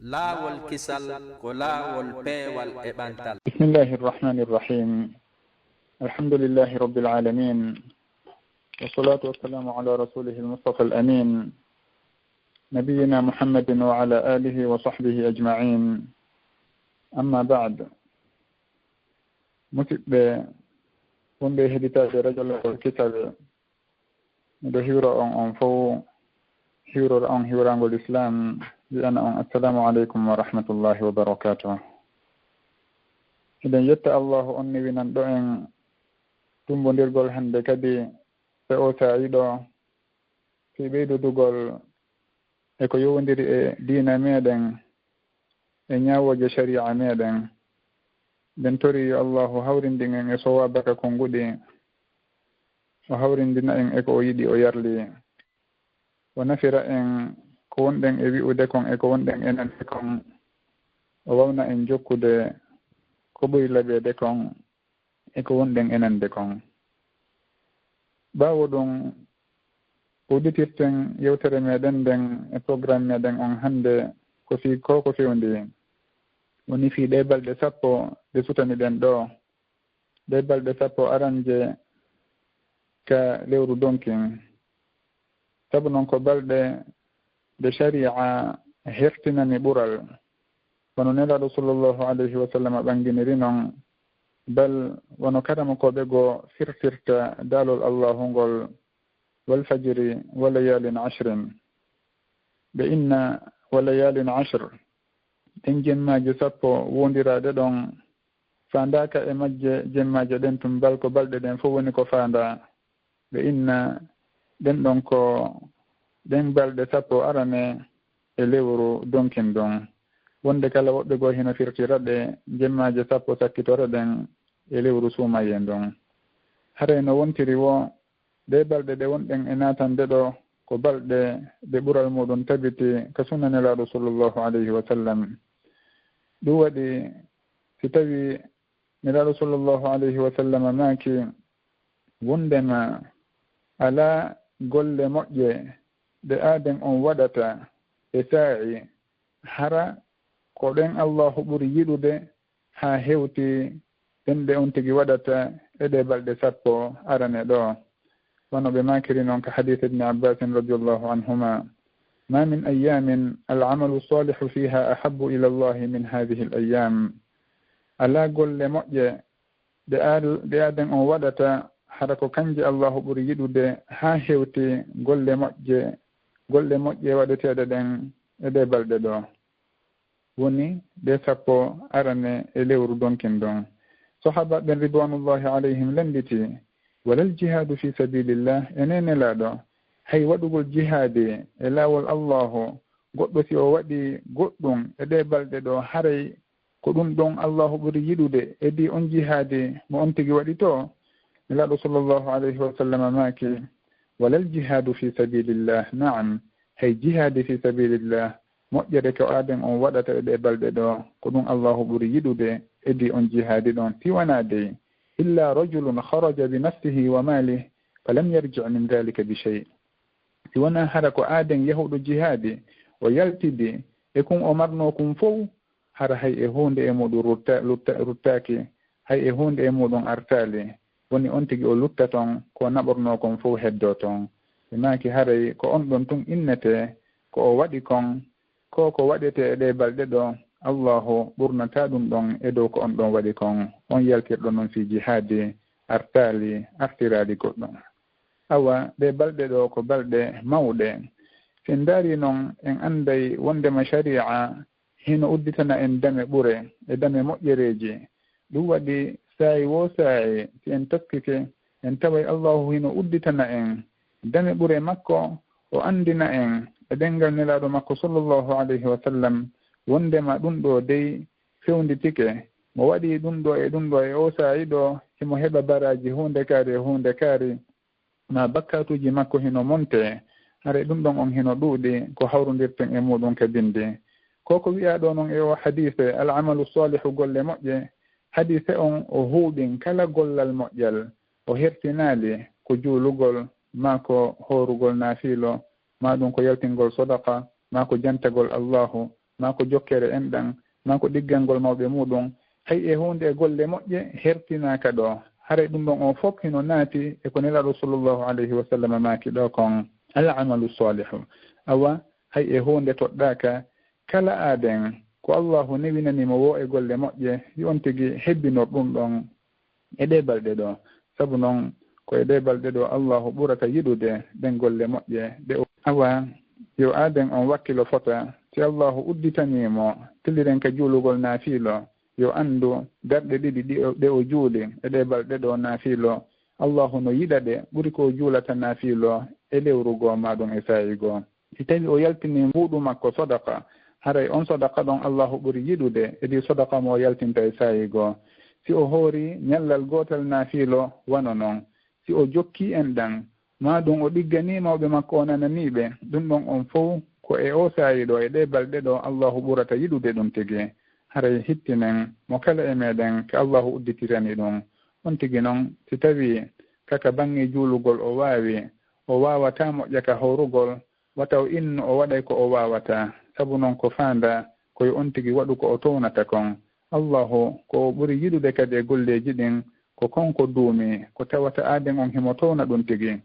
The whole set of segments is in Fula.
laawol kisal ko laawol peewal e ɓantal. Bismillahi rrahmani rrahim. Alhamdulillahi rabbil alamin. Wassalatu wassalamu ala rasulihi al-Mustafa al-amin. Nabiyyina Muhammadin wa ala alihi wa sahbihi ajma'in. Amma ba'd. Musidɓe wonɓe heɗitaɓe radio laawol kisal, miɗo hiwra on fof hiwrora on hiwrangol islam, wiyana on assalamu aleykum wa rahmatullahi wa barakatuh. eɗen yetta allahu on niwinan ɗo en tumbodirgol hande kadi e o sayiɗo fi ɓeydudugol e ko yowdiri e diina meɗen e ñawoje sharia meɗen. nden tori yo allahu hawrindin en e sowabaka ko nguɗi, o hawrindina en e ko o yiɗi o yarli, o nafira en ko wonɗen e wi'ude kon e ko wonɗen e nande kon, o wawna en jokkude ko ɓuri laɓede kon e ko wonɗen e nande kon. ɓaawo ɗum uditirten yewtere meɗen nden e programme meɗen on hande ko fewndi woni fi ɗe balɗe 10 ɗe sutani ɗen ɗo, ɗe balɗe 10 aranje ka lewru donkin. Sabu noon ko balɗe de sharia hertinani ɓural, wono nelaɗo sallllahu alayhi wa sallam ɓanginiri noon, bal wono kadama koɓe go firtirta daalol allahu ngol wal fajiri wa layalin ashrin. ɓe inna wa layalin ashr, ɗen jemmaji 10 wondiraɗe ɗon, fandaka e majje jemmaje ɗen tum bal ko balɗe ɗen fof woni ko fanda. ɓe inna ɗen ɗon ko ɗen balɗe 10 arane e lewru donkin ɗon, wonde kala woɓɓe goo hino firtiraɗe jemmaje 10 sakkitore ɗen e lewru suumayen ɗon. haray no wontiri wo, ɗe balɗe ɗe wonɗen e natande ɗo ko balɗe ɗe ɓural muɗum tabiti ka sunnanelaɗo sallllahu alayhi wa sallam. ɗum waɗi si tawi nelaɗo sallllahu alayhi wa sallam maaki wondema ala golle moƴƴe ɗe aaden on waɗata e saa'i hara ko ɗen allahu ɓuri yiɗude haa hewti ɗen ɗe on tigi waɗata e ɗe balɗe 10 arane ɗo. wono ɓe makiri noon ka hadith ibni abbasin radiallahu anhuma: ma min ayamin al'amalu salihu fiha ahabbu ila allahi min hadihi al-ayyam. ala golle moƴƴe ɗe aaden on waɗata hara ko kanje allahu ɓuri yiɗude haa hewti golle moƴƴe waɗeteɗe ɗen e ɗe balɗe ɗo, woni ɗe 10 arane e lewru donkin ɗon. sahaba ɓen ridwanullahi alayhim lembiti: walal jihadu fi sabilillah, enen nelaɗo hay waɗugol jihadi e laawol allahu, goɗɗo si o waɗi goɗɗum e ɗe balɗe ɗo haray ko ɗum ɗon allahu ɓuri yiɗude edi on jihadi mo on tigi waɗi to. nelaɗo sallllahu alayhi wa sallam maaki: walal jihadu fi sabilillah, naam, hay jihadi fi sabilillah, moƴƴere ko aaden on waɗata e ɗe balɗe ɗo ko ɗum allahu ɓuri yiɗude edi on jihadi ɗon. tiwanade illa rajulun kharaja bi nafsihi wa malih falam yarji' min dhalika bi shay. si wona hara ko aaden yahuɗo jihadi o yaltidi e kun o marno kum fof, hara hay e hunde e muɗum ruttaki, hay e hunde e muɗum artali, woni on tigi o lutta toon ko naɓorno kon fof heddo toon. ɓe maki haray ko on ɗon tun innete ko o waɗi kon ko waɗete e ɗe balɗe ɗo, allahu ɓurnata ɗum ɗon e dow ko on ɗon waɗi kon. on yaltirɗo noon fi jihadi artirali goɗɗo. awa ɗe balɗe ɗo ko balɗe mawɗe. sen daari noon en anday wondema sharia hino udditana en dame ɓure e dame moƴƴereji. ɗum waɗi saayi wo saayi si en taskike en taway allahu hino udditana en dame ɓure makko, o andina en e ɗengal nelaɗo makko sallllahu alayhi wa sallam wondema ɗum ɗo dey fewnditike, mo waɗi ɗum ɗo e o saayi ɗo himo heɓa baraji hunde kaari ma bakkatuji makko hino monte. hare ɗum ɗon on hino ɗuuɗi ko hawrodirten e muɗum ka bindi. ko wi'a ɗo noon e o hadise al'amalu salihu, golle moƴƴe. hadise on o huuɓin kala gollal moƴƴal, o hertinali ko juulugol, ma ko horugol naafilo, ma ɗum ko yaltingol sodaka, ma ko jantagol allahu, ma ko jokkere enɗan ma ko ɗiggal ngol mawɓe muɗum hay e hunde e golle moƴƴe hertinaka ɗo haray ɗum ɗon on fof hino naati e ko nelaɗo sallllahu alayhi wa sallam maaki ɗo kon al amalu salihu awa hay e hunde toɗɗaka kala aaden ko allahu newinanimo wo e golle moƴƴe yon tigi hebbinor ɗum ɗon e ɗe balɗe ɗo sabu noon ko e ɗe balɗe ɗo allahu ɓurata yiɗude ɗen golle moƴƴe ɗe awa yo aaden on wakkilo fota si allahu udditanimo tilliren ka juulugol naafiilo yo anndu darɗe ɗiɗi ɗe o juuli e ɗe balɗe ɗo naafiilo allahu no yiɗa ɗe ɓuri ko juulata naafiilo e lewrugo maɗum e sayigo si tawi o yaltini mbuuɗu makko sodaka haray on sodaka ɗon allahu ɓuri yiɗude e ɗi sodaka mo yaltinta e sayigo si o hoori ñallal gootal naafiilo wano noon si o jokki en ɗan maɗum o ɗiggani mawɓe makko o nananiɓe ɗum ɗon on fof ko e o sayiɗo e ɗe balɗe ɗo allahu ɓurata yiɗude ɗum tigi haray hittinen mo kala e meɗen ko allahu udditirani ɗum on tigi noon si tawi kaka bangi juulugol o wawata moƴƴa ka hawrugol wata o inno o waɗay ko o wawata sabu noon ko faanda koye on tigi waɗu ko o townata kon allahu ko ɓuri yiɗude kadi e golleji ɗin ko konko duumi ko tawata aaden on himo towna ɗum tigi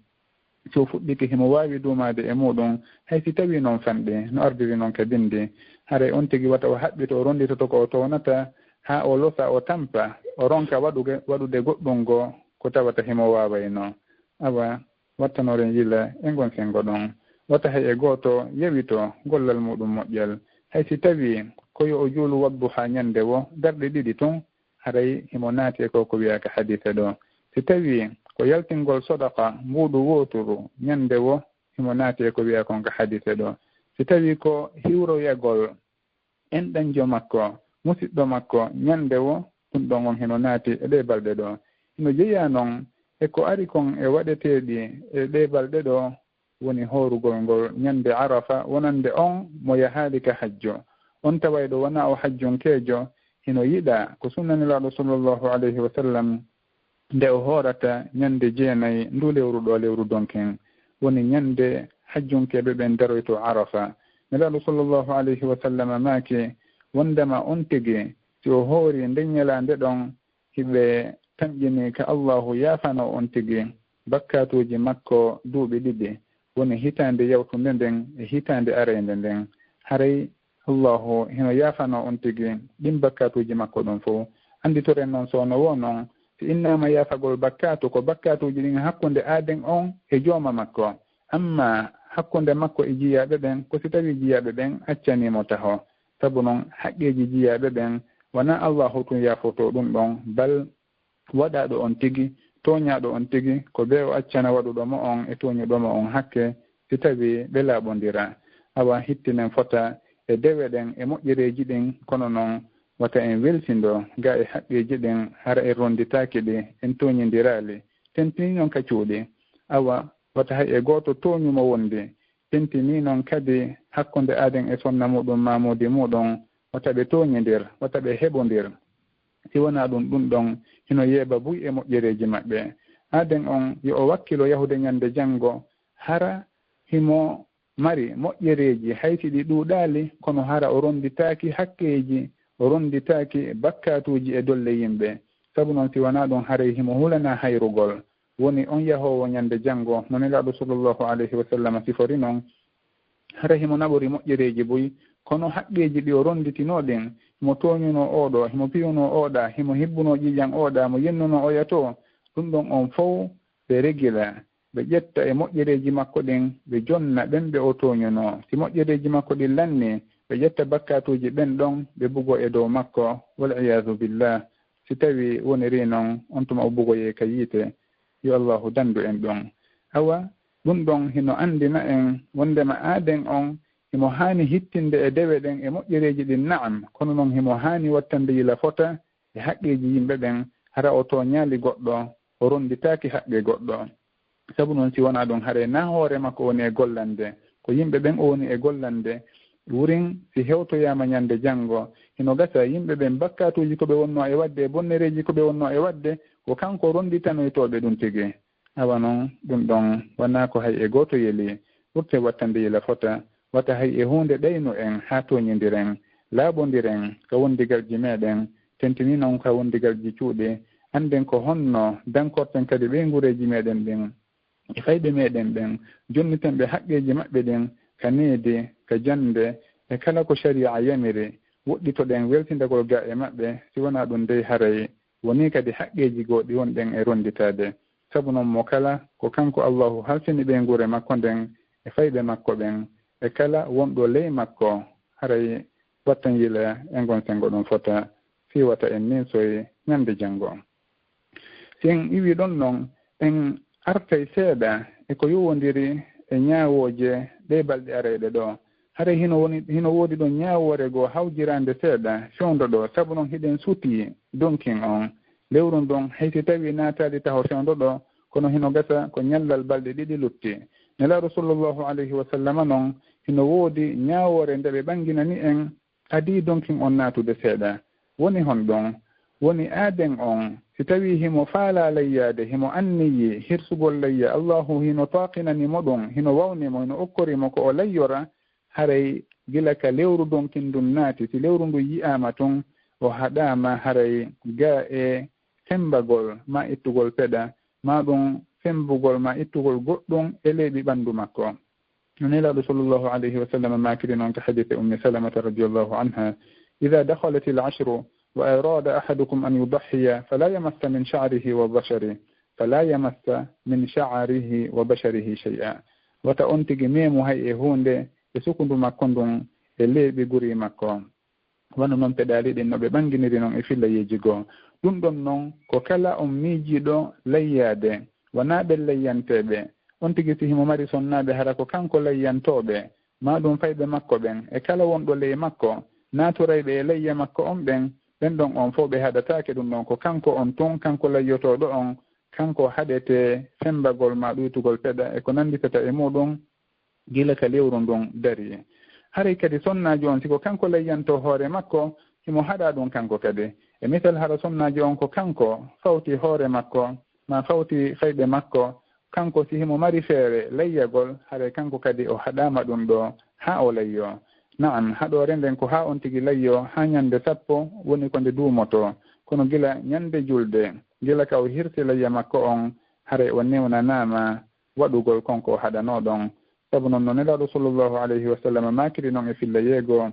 so fuɗɗike himo wawi duumade e muɗum hay si tawi noon fanɗi no ardiri noon ka bindi haray on tigi wata o haɓɓita o ronditoto ko o townata ha o losa o tampa o ronka waɗude goɗɗum go ko tawata himo wawayno awa wattanoren yila e gon sengo ɗon wata hay e gooto yewito gollal muɗum moƴƴal hay si tawi koyo o juulu waddu ha ñande wo darɗe ɗiɗi tun haray himo naati e ko wiyaka hadise ɗo si tawi ko yaltingol sodaka mbuuɗu woturu ñande wo himo naati e ko wiya kon ka hadise ɗo si tawi ko hiwroyagol enɗanjo makko musidɗo makko ñande wo ɗum ɗon on hino naati e ɗe balɗe ɗo hino jeeya noon e ko ari kon e waɗeteɗi e ɗe balɗe ɗo woni horugol ngol ñande arafa wonande on mo yahaali ka hajjo on tawayɗo wona o hajjunkeejo hino yiɗa ko sunnanilaaɗo sallllahu alayhi wa sallam nde o hoorata ñande jeenayi ndu lewru ɗo lewru donken woni ñande hajjunkeɓe ɓen daroyto arafa nelaaɗo sallllahu alayhi wa sallam maaki wondema on tigi si o hoori nden ñalaande ɗon hiɓe tamƴini ka allahu yaafano on tigi bakkatuji makko duuɓi ɗiɗi woni hitande yawtunde nden e hitande arende nden haray allahu hino yaafano on tigi ɗin bakkatuji makko ɗum fof anditoren noon sowno wo noon si innama yaafagol bakkatu ko bakkatuji ɗin hakkunde aaden on e jooma makko amma hakkunde makko e jiyaɓe ɓen ko si tawi jiyaɓe ɓen accanimo taho sabu noon haqqeji jiyaɓe ɓen wona allahu tun yaafoto ɗum ɗon bal waɗaɗo on tigi toñaɗo on tigi ko ɓe o accana waɗuɗomo on e toñuɗomo on hakke si tawi ɓe laaɓodira awa hittinen fota e dewe ɗen e moƴƴereji ɗin kono noon wata en welsindo ga e haqqeji ɗin hara en ronditaki ɗi en toñidirali tentini noon ka cuuɗi awa wata hay e goto toñumo wondi tentini noon kadi hakkunde aaden e sonna muɗum mamudi muɗum wata ɓe toñidir wata ɓe heɓodir si wona ɗum ɗon hino yeeɓa buy e moƴƴereji maɓɓe aaden on yo o wakkilo yahude ñande janngo hara himo mari moƴƴereji hayti ɗi ɗuuɗaali kono hara o ronditaaki hakkeji o ronditaaki bakkatuji e dolle yimɓe sabu noon si wona ɗum haray himo hulana hayrugol woni on yahowo ñande janngo no nelaaɗo sallllahu alayhi wa sallam sifori noon hara himo naɓori moƴƴereji boyi kono haqqeji ɗi o ronditinoɗin himo toñuno oɗo himo piyuno oɗa himo hibbuno ƴiƴan oɗa mo yennuno oyato ɗum ɗon on fof ɓe regila ɓe ƴetta e moƴƴereji makko ɗin ɓe jonna ɓen ɓe o toñuno si moƴƴereji makko ɗin lanni ɓe ƴetta bakkatuji ɓen ɗon ɓe bugo e dow makko wal iyadu billah si tawi woniri noon on tuma o bugoye ka yiite yo allahu dandu en ɗon awa ɗum ɗon hino andina en wondema aaden on himo haani hittinde e dewe ɗen e moƴƴereji ɗin naam kono noon himo haani wattande yila fota e haqqeji yimɓe ɓen hara o toñaali goɗɗo o ronditaaki haqqe goɗɗo sabu noon si wona ɗum haare na hoore makko woni e gollande ko yimɓe ɓen o woni e gollande wurin si hewtoyama ñande janngo hino gasa yimɓe ɓen bakkatuji ko ɓe wonno e wadde e bonnereji ko ɓe wonno e wadde ko kanko ronditanoytoɓe ɗum tigi awa noon ɗum ɗon wona ko hay e goto yeeli ɓurte wattande yila fota wata hay e hunde ɗayno en ha toñidiren laaɓodiren ko wondigalji meɗen tentini noon ka wondigalji cuuɗe anden ko honno dankorten kadi ɓe gureji meɗen ɗin e fayɓe meɗen ɓen jonniten ɓe haqqeji maɓɓe ɗin ka needi ka jande e kala ko sharia yamiri woɗɗitoɗen weltindagol ga e maɓɓe si wona ɗum dey haray woni kadi haqqeji goɗɗi wonɗen e ronditade sabu noon mo kala ko kanko allahu halsini ɓe gure makko nden e fayɓe makko ɓen e kala wonɗo ley makko haray wattan yila e gon sengo ɗum fota fiwata en nin soye ñande janngo si en iwi ɗon noon en artay seeɗa e ko yowodiri e ñaawoje ɗe balɗe arayɗe ɗo haray hino woodi ɗon ñaawore goo hawjirande seeɗa fewndo ɗo sabu noon hiɗen suti donkin on lewru ndon haysi tawi naataali taho fewndo ɗo kono hino gasa ko ñallal balɗe ɗiɗi lutti nelaaɗo sallllahu alayhi wa sallam noon hino woodi ñaawore nde ɓe ɓanginani en adi donkin on naatude seeɗa woni hon ɗon woni aaden on si tawi himo faala layyade himo anniyi hirsugol layya allahu hino taqinanimo ɗum hino wawnimo hino okkorimo ko o layyora haray gila ka lewru donkin ndun naati si lewru ndu yi'ama tun o haɗama haray ga e fembagol ma ittugol peɗa ma ɗum fembugol ma ittugol goɗɗum e leyɓi ɓanndu makko nelaɗo sallllahu alayhi wa sallam makiri noon ka hadise ummi salamata radiallahu anha ida dakhalat il ashru wa arada ahadukum an yudahiya fala yamassa min sha'rihi wa basharihi shay'a wata on tigi memu hay e hunde e sukundu makko ndun e leyɓi guri makko wano noon peɗali ɗin no ɓe ɓanginiri noon e fillayeji goo ɗum ɗon noon ko kala on miijiɗo layyade wona ɓe layyanteɓe on tigi si himo mari sonnaɓe hara ko kanko layyantoɓe ma ɗum fayɓe makko ɓen e kala wonɗo ley makko naturayɓe e layya makko on ɓen ɗon on fof ɓe haɗatake ɗum ɗon ko kanko on tun kanko layyotoɗo on kanko haɗete fembagol ma ɗuytugol peɗa e ko nanditata e muɗum gila ka lewru ndun dari haray kadi sonnaji on siko kanko layyanto hoore makko himo haɗa ɗum kanko kadi e misal haɗa sonnaji on ko kanko fawti hoore makko ma fawti fayɓe makko kanko si himo mari feere layyagol haray kanko kadi o haɗama ɗum ɗo ha o layyo naam haɗore nden ko ha on tigi layyo ha ñande 10 woni ko nde duumoto kono gila ñande julde gila ka o hirsi layya makko on haray o newnanama waɗugol konko o haɗanoɗon sabu noon no nelaɗo sallllahu alayhi wa sallam makiri noon e filla yeego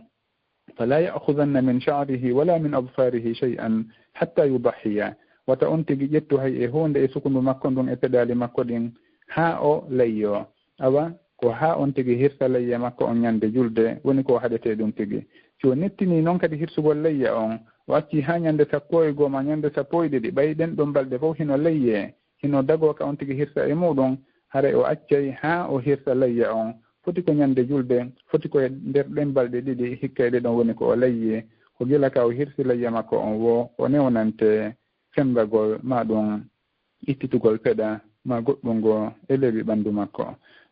fala ya'khudanna min sha'rihi wala min adfarihi shay'an hatta yudahiya wata on tigi ƴettu hay e hunde e sukundu makko ndun e peɗali makko ɗin ha o layyo awa ko ha on tigi hirsa layya makko on ñande julde woni ko haɗete ɗum tigi si o nettini noon kadi hirsugol layya on o acci ha ñande 12 ma ñande 12 ɓayɗen ɗon balɗe fof hino layye hino dago ka on tigi hirsa e muɗum haray o accay ha o hirsa layya on foti ko ñande julde foti ko nder ɗen balɗe ɗiɗi hikkayɗe ɗon woni ko o layyi ko gila ka o hirsi layya makko on wo o newnante fembagol ma ɗum ittitugol peɗa ma goɗɗum go e leeɓi ɓanndu makko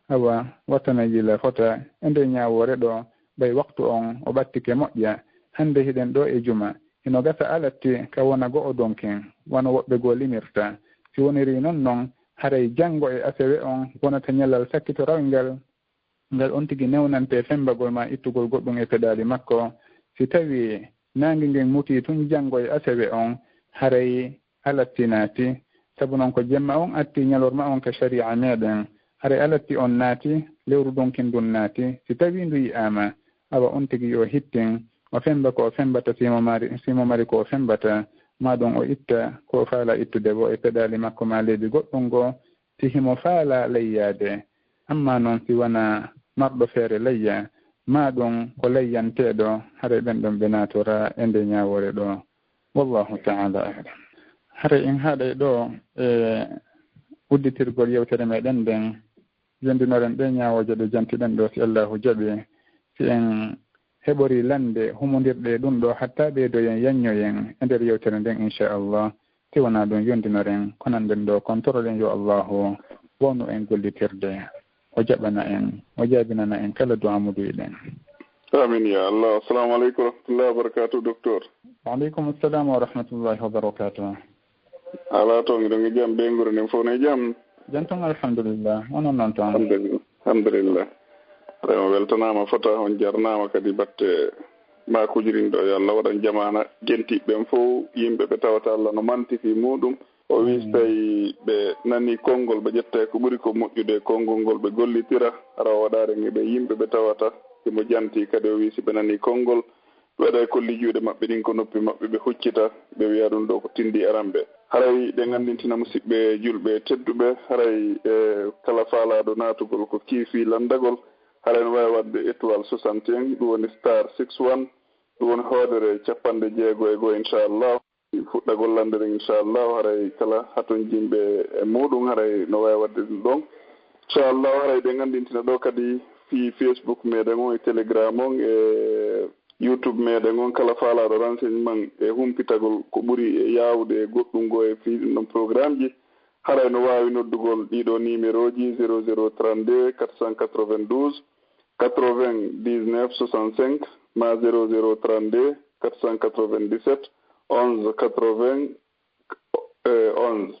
awa wattana yila fota e nde ñawore ɗo ɓay waktu on o ɓattike moƴƴa hande hiɗen ɗo e juma hino gasa alatti ka wona go'o donkin wona woɓɓe goo limirta si woniri noon haray janngo e asewe on wonata ñallal sakkitorawgal ngal on tigi newnante fembagol ma ittugol goɗɗum e peɗali makko si tawi nangi ngen muti tun janngo e asewe on haray alattinaati sabu noon ko jemma on atti ñalorma on ka sharia meɗen haray alatti on naati lewru donkin ndun naati si tawi ndu yi'ama awa on tigi yo hittin o femba ko o fembata simo mari ko o fembata ma ɗum o itta ko faala ittude bo e peɗali makko ma leydi goɗɗum go si himo faala layyade amma noon si wona marɗo feere layya ma ɗum ko layyanteɗo haray ɓen ɗon ɓe natora e nde ñawore ɗo wallahu taala alam haray en haaɗay ɗo e udditirgol yewtere meɗen nden yondinoren ɗe ñawoje ɗe jantiɗen ɗo si allahu jaɓi si en heɓori lande humodirɗe ɗum ɗo hatta ɓeydoyen yanñoyen e nder yewtere nden inchallah si wona ɗum yondinoren konanɗen ɗo kontoroɗen yo allahu wonu en gollitirde o jaɓana en o jaabinana en kala do amuduyiɗen amin ya allah. Assalamu aleykum wa rahmatullahi wa barakatuh docteur. waaleykum assalam wa rahmatullahi wa barakatuh. ala toon ɗon e jaam ɓe nguro nden fof ne jaam janton alhamdulillah onon noon toon alhamdulillah rema weltanama fota on jarnama kadi batte ma kujirinɗo yo Allah waɗan jamana gentiɓɓen fof yimɓe tawata Allah no manti fi muɗum o wi so tawi ɓe nani konngol ɓe ƴetta ko ɓuri ko moƴƴude konngol ngol ɓe gollitira ara waɗare ngi ɓe yimɓe ɓe tawata imo janti kadi o wi si ɓe nani konngol ɓe waɗa ko lijuuɗe maɓɓe ɗin ko noppi maɓɓe ɓe huccita ɓe wiya ɗum ɗo ko tindi aranɓe haray ɗe gandintina musidɓe julɓe tedduɓe haray kala faalaɗo natugol ko kiifi landagol haray no wawi wadde étoile 61 ɗum woni star 61 ɗum woni hoodere 60 inchallah fuɗɗagol landere inchallah haray kala haton jimɓe e muɗum haray no wawi wadde ɗum ɗon inchallah haray ɗe gandintina ɗo kadi fi Facebook meɗen on e Telegram on e YouTube meɗen on kala faalaɗo renseignement e humpitagol ko ɓuri e yawde goɗɗum go e fi ɗum ɗon programme ji haray no wawi noddugol ɗiɗo numéro ji 0032 492 99 65 ma 0032 497 11 80 11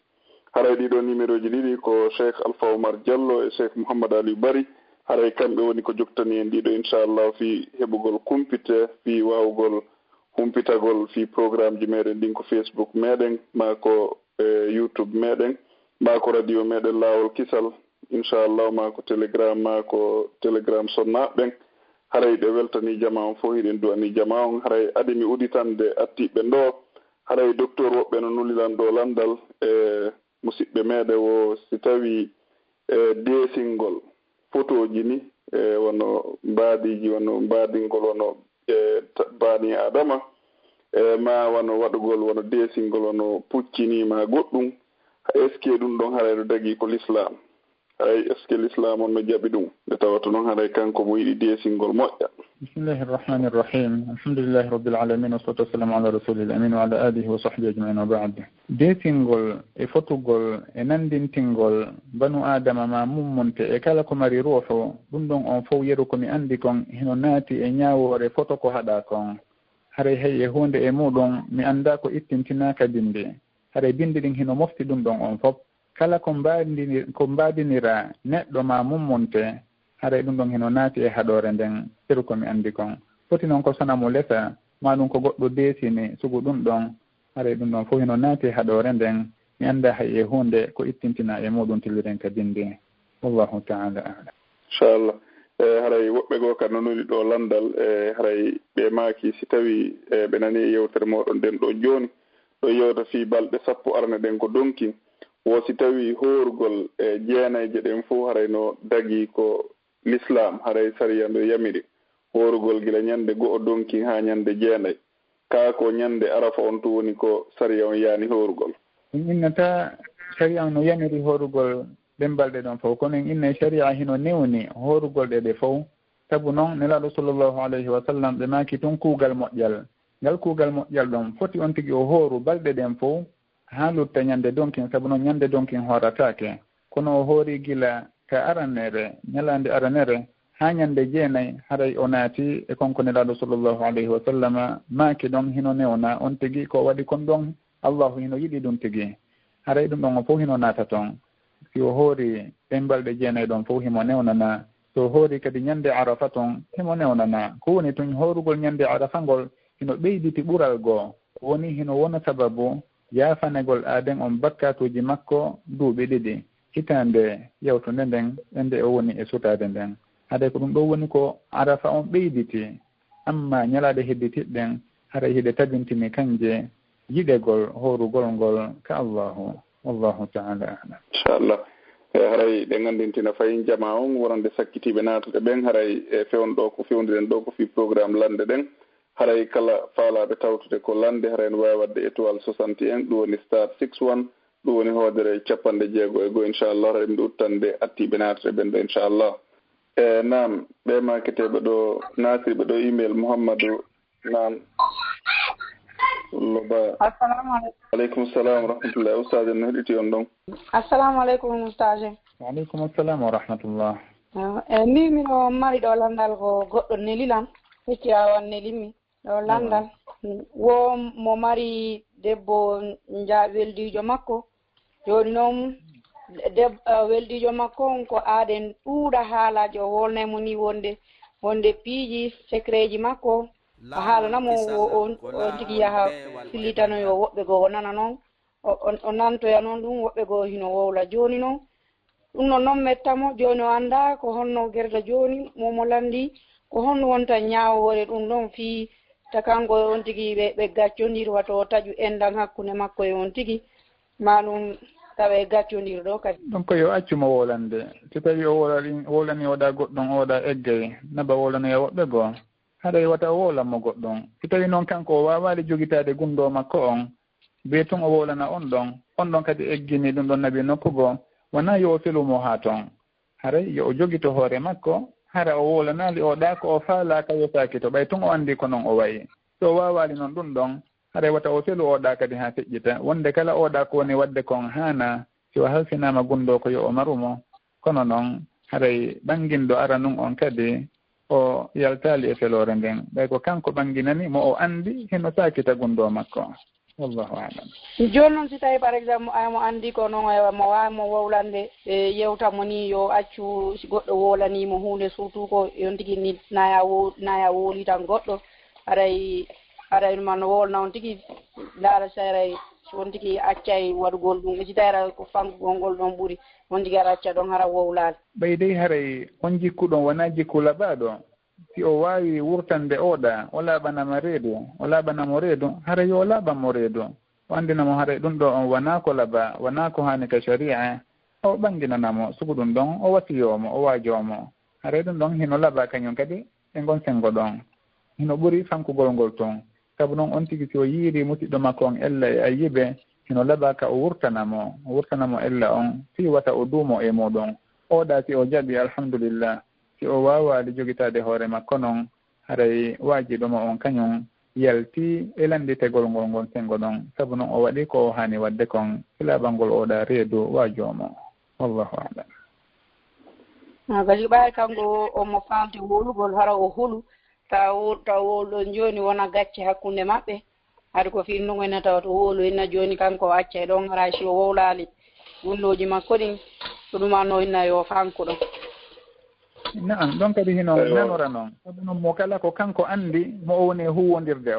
haray ɗiɗo numéro ji ɗiɗi ko Cheikh Alpha Oumar Diallo e Cheikh Mouhammad Aliou Bari haray kamɓe woni ko joktani en ɗiɗo inchallah fi heɓugol kumpite fi wawugol humpitagol fi programme ji meɗen ɗin ko Facebook meɗen ma ko YouTube meɗen ma ko radio meɗen Lawol Kisal inchallah ma ko Telegram ma ko Telegram sonnaɓen haray ɗe weltani jama on fof hiɗen duwani jama on haray adimi uditande attiɓe ɗo haray docteur woɓɓe no nulilan ɗo landal e musidɓe meɗe o si tawi desingol photo ji ni wono mbaadiji wono mbaadingol wono baani adama ma wono waɗugol wono desingol wono puccinima goɗɗum est ce que ɗum ɗon haray no dagi ko l'islam haray est ce que l'islam on no jaɓi ɗum nde tawata noon haray kanko mo yiɗi desingol moƴƴa. Bismillahi irrahmani irrahim alhamdulillahi rabbil alamin wa salatu wassalamu ala rasulil amin wa ala alihi wa sahbihi ajmain wa ba'd. Desingol e fotugol e nandintingol banu adama ma mummonte e kala ko mari ruuhu ɗum ɗon on fof yeru komi andi kon hino naati e ñawore foto ko haɗa kon haray hay e hunde e muɗum mi anda ko ittintinaka binde haray binde ɗin hino mofti ɗum ɗon on fof kala ko mbadinira neɗɗo ma mummonte haray ɗum ɗon heno naati e haɗore nden yeru komi andi kon foti noon ko sanamo lesa ma ɗum ko goɗɗo desini sugu ɗum ɗon haray ɗum ɗon fof heno naati e haɗore nden mi anda hay e hunde ko ittintina e muɗum tilliren ka binde wallahu taala alam inchallah haray woɓɓe goo kad no nuli ɗo landal haray ɓe maaki si tawi ɓe nani e yewtere moɗon nden ɗo joni ɗo yewta fi balɗe sappo arne ɗen ko donki wo si tawi horugol e jeenayje ɗen fof haray no dagi ko l'islam haray sariya ndo yamiri horugol gila ñande go'o donki ha ñande jeenay kaa ko ñande arafa on to woni ko sariya on yaani horugol ɗum innata sariya no yamiri horugol ɗen balɗe ɗon fof kono en inne sariya hino newni horugol ɗe fof sabu noon nelaɗo sallllahu alayhi wa sallam ɓe maaki tun kuugal moƴƴal ngal kuugal moƴƴal ɗon foti on tigi o hooru balɗe ɗen fof ha lutta ñande donkin sabu noon ñande donkin horatake kono o hoori gila ka aranere ñalande aranere ha ñande jeenayi haray o naati e konko nelaɗo sallllahu alayhi wa sallama maaki ɗon hino newna on tigi ko waɗi kon ɗon allahu hino yiɗi ɗum tigi haray ɗum ɗon o fof hino naata toon si o hoori ɗen balɗe jeenayi ɗon fof himo newnana so hoori kadi ñande arafa toon himo newnana ko woni tun horugol ñande arafa ngol hino ɓeyditi ɓural goo woni hino wona sababu yaafanegol aaden on bakkatuji makko duuɓi ɗiɗi hitande yewtude nden ende o woni e sutade nden haade ko ɗum ɗo woni ko arafa on ɓeyditi amma ñalaade hedditiɗɗen haray hiɗe tabintini kanje yiɗegol horugol ngol ka allahu wallahu taala alam inchallah haray ɗe gandintina fayin jama on wonande sakkitiɓe natuɗe ɓen haray e fewnɗo ko fewdiren ɗo ko fi programme lande ɗen haray kala faalaɓe tawtude ko lande haray no wawi wadde étoile 61 ɗum woni star 61 ɗum woni hoodere 60 inchallah haray mbiɗa uttande attiɓe natuɗe ɓen ɗo inchallah nam ɓe maketeɓe ɗo nasiriɓe ɗo email Mouhammadou nam loba assalamu aleykum aleykum salam wa rahmatullah ustade no heɗiti on ɗon assalamu aleykum ustade waaleykum assalam wa rahmatullah e ni mino mari ɗo landal ko goɗɗo nelilam hecci awan nelimi ɗo landal wo mo mari debbo weldijo makko joni noon weldijo makko on ko aaden ɗuuɗa haalaji o wolnaymo ni wonde piiji secret makko o haalanamo on tigi yaha fillitanoyo woɓɓe goo o nana noon o nantoya noon ɗum woɓɓe goo hino wowla joni noon ɗum noon mettamo joni o anda ko honno gerda joni momo landi ko honno wonta ñaawore ɗum ɗon fii takango on tigi ɓe gaccodiri wato o taƴu endan hakkunde makko e on tigi ma ɗum tawa gaccodiri ɗo kadi donc yo accuma wolande so tawi o wolani oɗa goɗɗon oɗa eggay naba wolanoya woɓɓe goo haɗa wata o wolanmo goɗɗon so tawi noon kanko o wawali jogitade gundo makko on be tun o wolana on ɗon kadi eggini ɗum ɗon nabi nokku goo wona yo o felumo ha toon haray yo o jogito hoore makko hara o wolanali oɗa ko o faalaka yetaki to ɓay tun o andi ko noon o wayi so o wawali noon ɗum ɗon haɗa wata o felu oɗa kadi ha feƴƴita wonde kala oɗa ko woni wadde kon hana si o halfinama gundo ko yo o marumo kono noon haray ɓanginɗo ara nun on kadi o yaltali e felore nden ɓay ko kanko ɓanginani mo o andi heno sakita gundo makko wallahu alam joni noon si tawi par exemple mo andi ko noon mo wawimo wowlande yewtamo ni yo accu si goɗɗo wolanimo hunde surtout ko yon tigui ni naya woli tan goɗɗo aray man wolna on tigui ndaara saray won tigui accay waɗugol ɗum si tawi ko fankugol ngol ɗon ɓuuri won tigui aɗa acca ɗon hara wowlade ɓeydey haray on jikku ɗon wona jikku laɓaɗo si o wawi wurtande oɗa o laaɓanama reedu o laaɓanamo reedu haray yo laaɓanmo reedu o andinamo haray ɗum ɗo on wona ko laɓa wona ko hani ka sharia o ɓanginanamo sugu ɗum ɗon o wasiyomo o waajomo haray ɗum ɗon hino laɓa kañum kadi e gon sengo ɗon hino ɓuuri fankugol ngol toon saabu noon on tigi si o yiiri musidɗo makko on ella e ayiɓe hino laɓa ka o wurtanamo ella on si wata o duumo e muɗum oɗa si o jaɓi alhamdulillah si o wawali jogitade hoore makko noon haray waajiɗomo on kañum yalti e landitegol ngol ngon sengo ɗon saabu noon o waɗi ko hani wadde kon filaɓal ngol oɗa reedu waajomo wallahu alam kadi ɓawi kanko omo famti wolugol hara o hulu taw wolɗon joni wona gacce hakkunde maɓɓe haɗa ko finnugo ena tawa to wolu inna joni kanko o acca e ɗon hara si o wowlali gunnoji makko ɗin ko ɗumanno inna yo fanku ɗon naam ɗon kadi hino nanora noon saabu noon mo kala ko kanko andi mo o woni huwodirde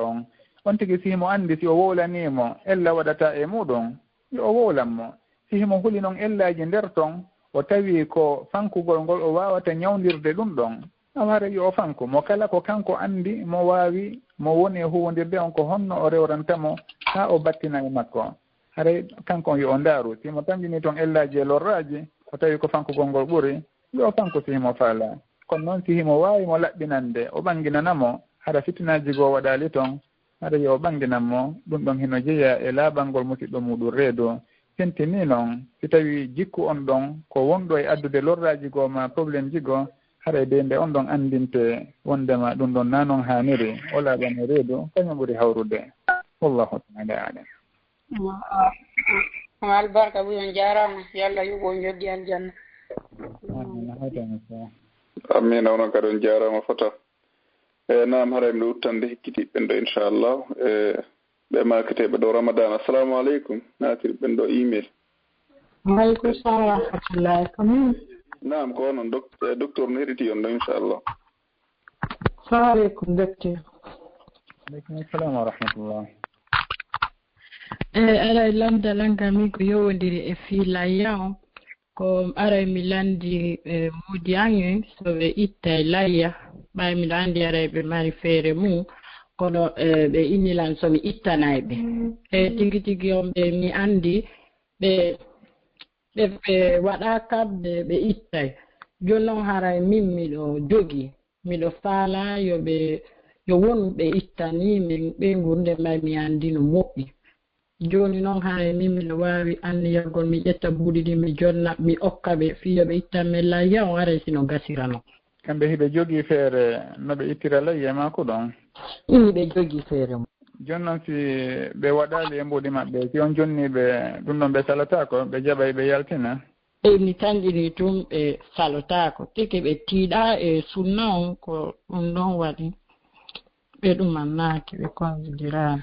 on tigi si himo andi si o wowlanimo ella waɗata e muɗum yo o wowlanmo si himo huli noon ellaji nder ton o tawi ko fankugol ngol o wawata ñawdirde ɗum ɗon awara yo o fanku mo kala ko kanko andi mo wawi mo woni huwodirde on ko honno o rewrantamo ha o battina e makko haray kanko on yo o ndaaru simo tambini toon ellaji e lorraji o tawi ko fankugol ngol ɓuuri yo o fanku si himo faala kono noon si himo wawi mo laɓɓinande o ɓanginanamo haɗa fitinaji goo waɗali toon haɗa yo o ɓanginanmo ɗum ɗon hino jeeya e laaɓal ngol musidɗo muɗum reedu sentini noon si tawi jikku on ɗon ko wonɗo e addude lorraji goo ma probléme ji goo haɗa de nde on ɗon andinte wondema ɗum ɗon na noon hanniri o laaɓani reedu kañum ɓuuri hawrude wallahu taala alam albarka ɓuyon jarama yallah yuɓo joggi aljanna amina onon kadi on jarama fota nam haray mbiɗa uttande hekkitiɓɓen ɗo inchallah ɓe makketeɓe ɗo ramadan assalamu aleykum natirɓen ɗo email waaleykum salam wa rahmatullahi komin nam ko onon docteur no heɗiti on ɗo inchallah salamu aleykum docteur aleykum assalam wa rahmatullah aray lamdalangami ko yowodiri e fiilayya o ko aray mi landi muudi ange so ɓe itta e layya ɓay miɗo anndi aray ɓe mari feere mum kono ɓe innilan somi ittanayɓe e tigi tigi on ɓe mi anndi ɓe waɗa kamɓe ɓe ittay joni noon haray min miɗo jogi miɗo faala yo won ɓe ittani min ɓe gurde may mi anndi no moƴƴi joni noon haray min miɗo wawi anniyagol mi ƴetta buuɗi ɗi mi jonna mi okka ɓe fiyo ɓe ittanmi layya on aray sino gasirano kamɓe hiɓe jogii feere no ɓe ittira layya ma ko ɗon ɓe jogii feere mum joni noon si ɓe waɗali e mbuɗi maɓɓe si on jonniɓe ɗum ɗon ɓe salatako ɓe jaɓay ɓe yaltina mi tanƴini tum ɓe salotako tike ɓe tiiɗa e sunna on ko ɗum ɗon waɗi ɓe ɗumannaki ɓe considirani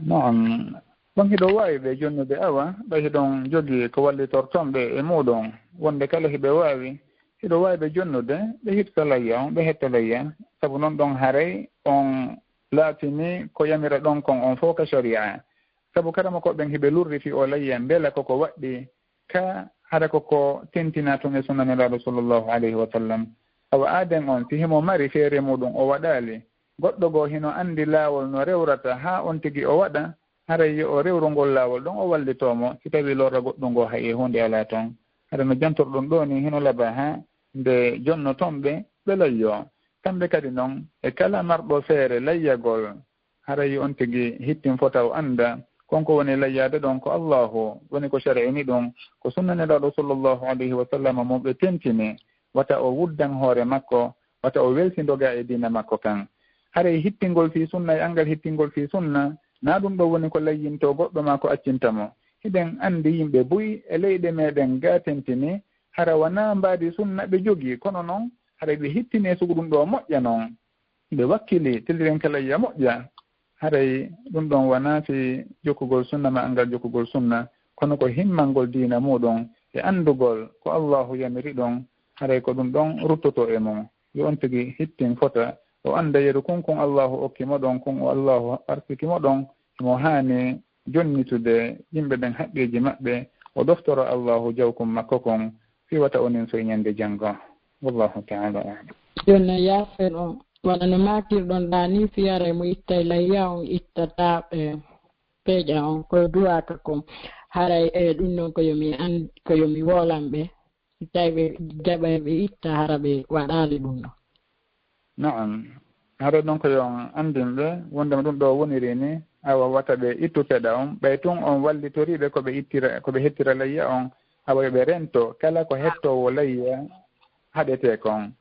noon ɗon hiɗo waawi ɓe jonnude awa ɓay hiɗon jogii ko wallitortonɓe e muɗum wonde kala hiɓe waawi hiɗo waawi ɓe jonnude ɓe hiɓta layya on ɓe hetta layya sabu noon ɗon haray on laatini ko yamira ɗon kon on fof ka sharia sabu karama ko ɓen hiɓe lurri fi o layya mbela koko waɗɗi ka hara koko tentina tun e sunnanelaaɗo sallllahu alayhi wa sallam awa aaden on si himo mari feere muɗum o waɗaali goɗɗo goo hino anndi laawol no rewrata haa on tigi o waɗa haray yo o rewrungol laawol ɗon o wallitoomo si tawii lorra goɗɗo ngoo hay e hunde alaa toon hara no jantorɗum ɗo ni hino laba haa nde jonno toon ɓe layyo kamɓe kadi noon e kala marɗo feere layyagol haray on tigi hittin fota o annda konko woni layyaade ɗon ko allahu woni ko shar'ini ɗum ko sunnanelaaɗo sallllahu alayhi wa sallam mo ɓe tentini wata o wuddan hoore makko wata o welsindoga e diina makko kan haray hittingol fii sunna e angal hittingol fii sunna naa ɗum ɗo woni ko layyinto goɗɗo ma ko accintamo hiɗen anndi yimɓe buyi e leyɗe meɗen ga tentini hara wona mbaadi sunna ɓe jogii kono noon haray ɓe hittini e sugu ɗum ɗo moƴƴa noon ɓe wakkili telliren ka layya moƴƴa haray ɗum ɗon wona fi jokkugol sunna ma angal jokkugol sunna kono ko himmalngol diina muɗum e anndugol ko allahu yamiri ɗon haray ko ɗum ɗon ruttoto e mum yo on tigi hittin fota o annda yeru kunkun allahu okkimo ɗon kun o allahu arsikimo ɗon mo haani jonnitude yimɓe ɓen haqqeji maɓɓe o doftoro allahu jawkum makko kon fiwata onin so ñande janngo wallahu taala alam jonna yaafen on wona no makirɗon ɗa ni fiyare mo itta layya on ittata peeƴa on koye duwaka kom haray ɗum noon ko yomi wolan ɓe si tawi ɓe jaɓa ɓe itta hara ɓe waɗali ɗum ɗo naam hara ɗon ko yo andinɓe wondema ɗum ɗo woniri ni awa wata ɓe ittu peɗa on ɓay tun on wallitoriɓe koɓe hettira layya on awa yoɓe rento kala ko hettowo layya haɗete kon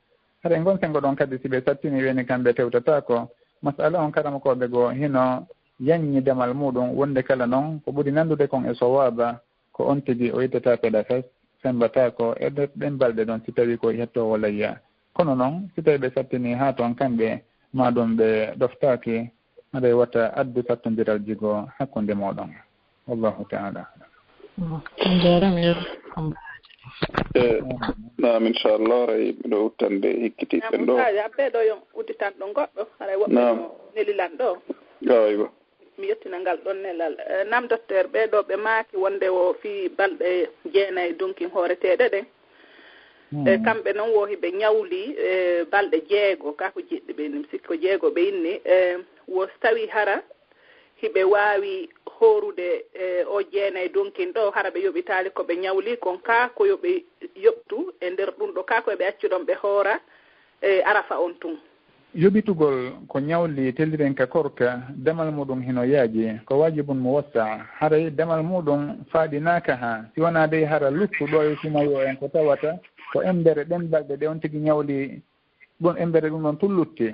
haɗa gon sengo ɗon kadi si ɓe sattini weni kamɓe tewtata ko masala on karamakoɓe goo hino yaññi damal muɗum wonde kala noon ko ɓuri nandude kon e sowaba ko on tigi o ittata peɗa fes sembata ko e ɗen balɗe ɗon si tawi ko hettowo layya kono noon si tawi ɓe sattini haa toon kamɓe maɗum ɓe ɗoftaki aɗa wata addu sattodiral jigo hakkunde moɗon wallahu taala naam inchallah ray miɗo uttande hikkitiɓɓen ɗo abbeɗo yo udditan ɗo goɗɗo haray woɓɓe nelilan ɗo gawaygo mi yettina ngal ɗon nelal nam docteur ɓeɗo ɓe maaki wonde o fi balɗe 9 dunkin hooreteɗe ɗen kamɓe noon wo hiɓe ñawli balɗe 6 kako jiɗɗi ɓe nim sikki ko 6 ɓe inni wo tawi hara hiɓe waawi horude o 9 dunkin ɗo hara ɓe yoɓitaali ko ɓe ñawli kon ka ko yoɓe yoɓtu e nder ɗum ɗo ka koye ɓe accu ɗon ɓe hoora arafa on tun yoɓitugol ko ñawli telliren ka korka damal muɗum hino yaaji ko wajibun mo wassa haray damal muɗum faaɗinaaka ha si wona dey hara luttuɗo e sumayo en ko tawata ko embere ɗen balɗe ɗe on tigi ñawli ɗum embere ɗum ɗon tullutti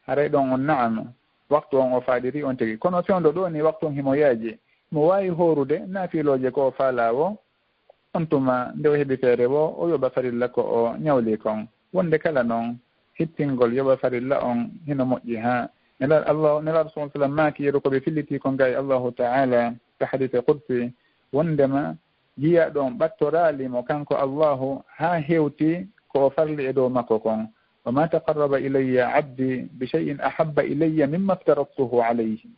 haray ɗon on naam waktu on o faaɗiri on tigi kono fewndo ɗo ni waktu on himo yaaji mo waawi horude naafiloje ko o faalawo on tuma nde o heɓi feere wo o yoɓa farilla ko o ñawli kon wonde kala noon hittingol yoɓa farilla on hino moƴƴi ha nelaɗo sa sallam maaki yeru koɓe filliti ko ngayi allahu taala ka hadise qudsi wondema jiya ɗon ɓattoraalimo kanko allahu ha hewti ko o farli e dow makko kon wa ma taqarraba ilayya abdi bi cheyin ahabba ilayya mimma ftaradtuhu alayhi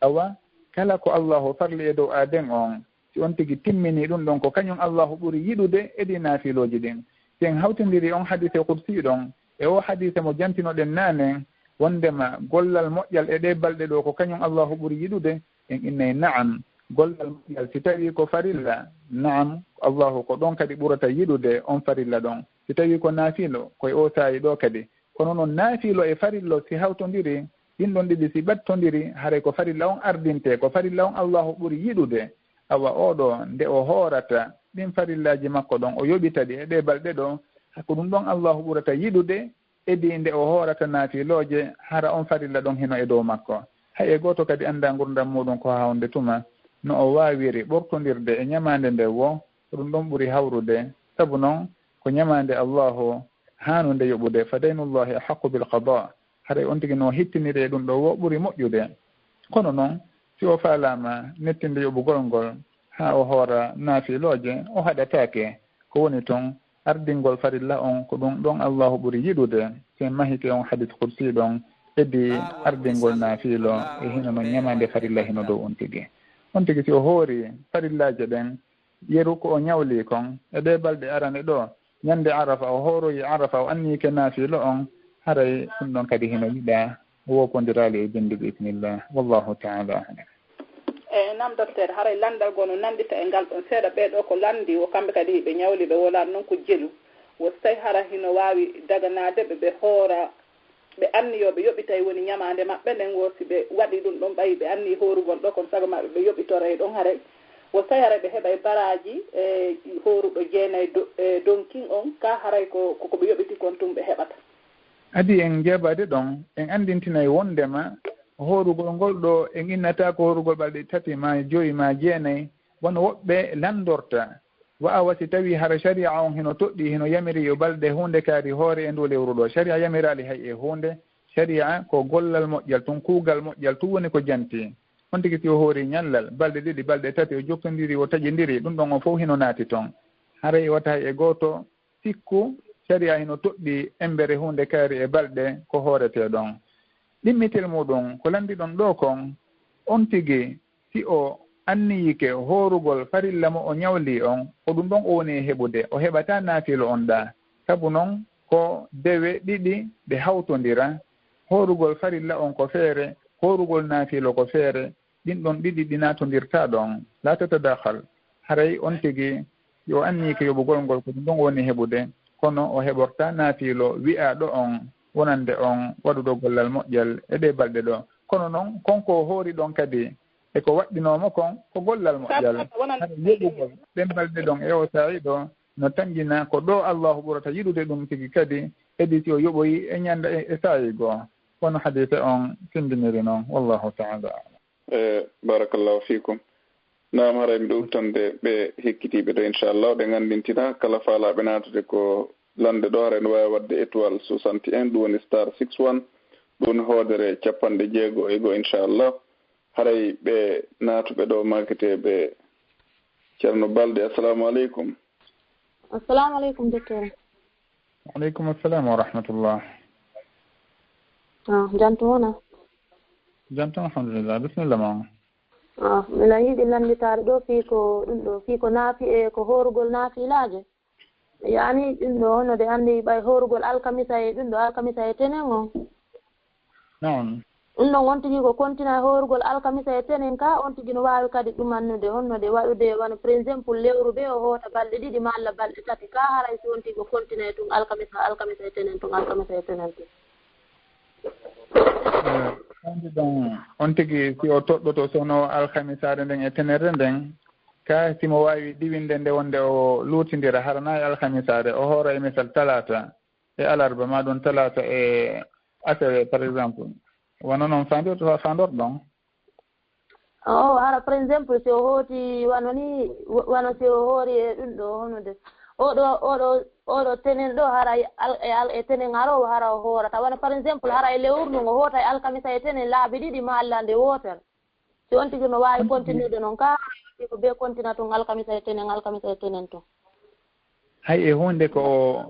awa kala ko allahu farli e dow aden on si on tigi timmini ɗum ɗon ko kañum allahu ɓuri yiɗude eɗi naafiloji ɗin si en hawtidiri on hadise qudsi ɗon e o hadise mo jantinoɗen naane wondema gollal moƴƴal e ɗe balɗe ɗo ko kañum allahu ɓuri yiɗude en innay naam gollal moƴƴal si tawi ko farilla naam allahu ko ɗon kadi ɓurata yiɗude on farilla ɗon si tawi ko naafilo koye o saayi ɗo kadi kono noon naafilo e farillo si hawtodiri ɗin ɗon ɗiɗi si ɓattodiri haray ko farilla on ardinte ko farilla on allahu ɓuri yiɗude awa oɗo nde o hoorata ɗin farillaji makko ɗon o yoɓita ɗi e ɗe balɗe ɗo ko ɗum ɗon allahu ɓurata yiɗude edi nde o hoorata naafiloje hara on farilla ɗon hino e dow makko hay e goto kadi anda gurdam muɗum ko hawnde tuma no o wawiri ɓortodirde e ñamande nde wo ko ɗum ɗon ɓuri hawrude sabu noon ko ñamande allahu hanude yoɓude fa daynullahi ahaqu bilqada haray on tigi no hittiniri e ɗum ɗo wo ɓuri moƴƴude kono noon si o faalama nettinde yoɓugol ngol ha o hoora naafiloje o haɗatake ko woni toon ardingol farilla on ko ɗon allahu ɓuri yiɗude sen mahike on hadis kursi ɗon heddi ardingol naafilo e hino no ñamande farilla hino dow on tigi si o hoori farillaje ɗen yeru ko o ñawli kon e ɗe balɗe arane ɗo ñande arafa o hooroyi arafa o annike naafilo on haray ɗum ɗon kadi hino yiɗa wopondirali e bindi bi idnillah wallahu taala alam. Nam docteur haray landal gono nandita e ngal ɗon seeɗa ɓeɗo ko landi o kamɓe kadi ɓe ñawli ɓe wolani noon ko jelu wo so tawi hara hino wawi daganade ɓe hoora ɓe anniyoɓe yoɓitay woni ñamande maɓɓe nden wosi ɓe waɗi ɗum ɗon ɓayi ɓe anni horugol ɗo kono sago maɓɓe ɓe yoɓitore ɗon haray wo tawi haray ɓe heɓa baraji e horuɗo jeenayyi donkin on ka haray koko ɓe yoɓiti kon tum ɓe heɓata adi en jeɓade ɗon en andintinayi wondema horugol ngol ɗo en innata ko horugol balɗe 3 ma 5 ma 9 wono woɓɓe landorta wawa si tawi hara sharia on hino toɗɗi hino yamiri yo balɗe hunde kaari hoore e ndu lewru ɗo sharia yamirali hay e hunde sharia ko gollal moƴƴal tun kuugal moƴƴal tun woni ko janti on tigi si o hoori ñallal balɗe 2 balɗe 3 o jokkondiri o taƴidiri ɗum ɗon o fof hino naati toon haray wata hay e gooto sikku sharia hino toɗɗi embere hunde kaari e balɗe ko hoorete ɗon ɗimmitel muɗum ko landi ɗon ɗo kon on tigi si o anniyike horugol farilla mo o ñawli on ko ɗum ɗon o woni heɓude o heɓata naafilo on ɗa sabu noon ko dewe ɗiɗi ɗe hawtodira horugol farilla on ko feere horugol naafilo ko feere ɗin ɗon ɗiɗi ɗi natodirta ɗon la tatadahal haray on tigi yo anniyike yoɓugol ngol ko ɗum ɗon o woni heɓude kono o heɓorta naafilo wi'a ɗo on wonande on waɗuɗo gollal moƴƴal e ɗe balɗe ɗo kono noon konko hoori ɗon kadi eko waɗɗinomo kon ko gollal moƴƴal yoɓugol ɗen balɗe ɗon e o sa'i ɗo no tanjina ko ɗo allahu ɓurata yiɗude ɗum tigi kadi heddi si o yoɓoyi e ñanda e sa'i goo wono hadise on tindiniri noon wallahu taala alam. Barakallahu fikum. Naam haray mi ɗo uttande ɓe hekkitiɓe ɗo inchallah ɗe gandintina kala faalaɓe natude ko lande ɗo haray no wawi wadde étoile 61 ɗum woni star 61 ɗum hoodere 60 inchallah haray ɓe natuɓe ɗo makketeɓe ceerno Balde assalamu aleykum. Assalamu aleykum docteur. Aleykum assalam wa rahmatullah. Jantu wona jantu alhamdulillah bisimilla ma. Mila yiɗi landitare ɗo fii ko ɗum ɗo fii ko naafi e ko horugol naafilaje yani ɗum ɗo hono de andi ɓay horugol alkamisa e ɗum ɗo alkamisa e tenen on non ɗum ɗon on tigi ko continue horugol alkamisa e tenen ka on tigi no wawi kadi ɗumannude honno de waɗude wano par exemple lewru ɓe o hoota balɗe 2 ma Allah balɗe 3 ka haray si on tigi ko continue tun alkamisa e tenen tun alkamisa e tenen tun andi ɗon on tigi si o toɗɗoto sono alkamisare nden e tenere nden ka simo wawi ɗiwinde nde wonde o luutidira harana e alkamisare o hoora e misal talata e alarba ma ɗum talata e asawe par exemple wono noon fandor ɗon hara par exemple si o hooti wano si o hoori e ɗum ɗo honude oɗo tenen ɗo hara e tenen arowo hara o hoorata wano par exemple hara e lewru ndun o hoota e alkamisa e tenen laabi 2 ma Allah nde wotere si on tigi no wawi continude noon ka ko be continue tun alkamisa e tenen to hay e hunde ko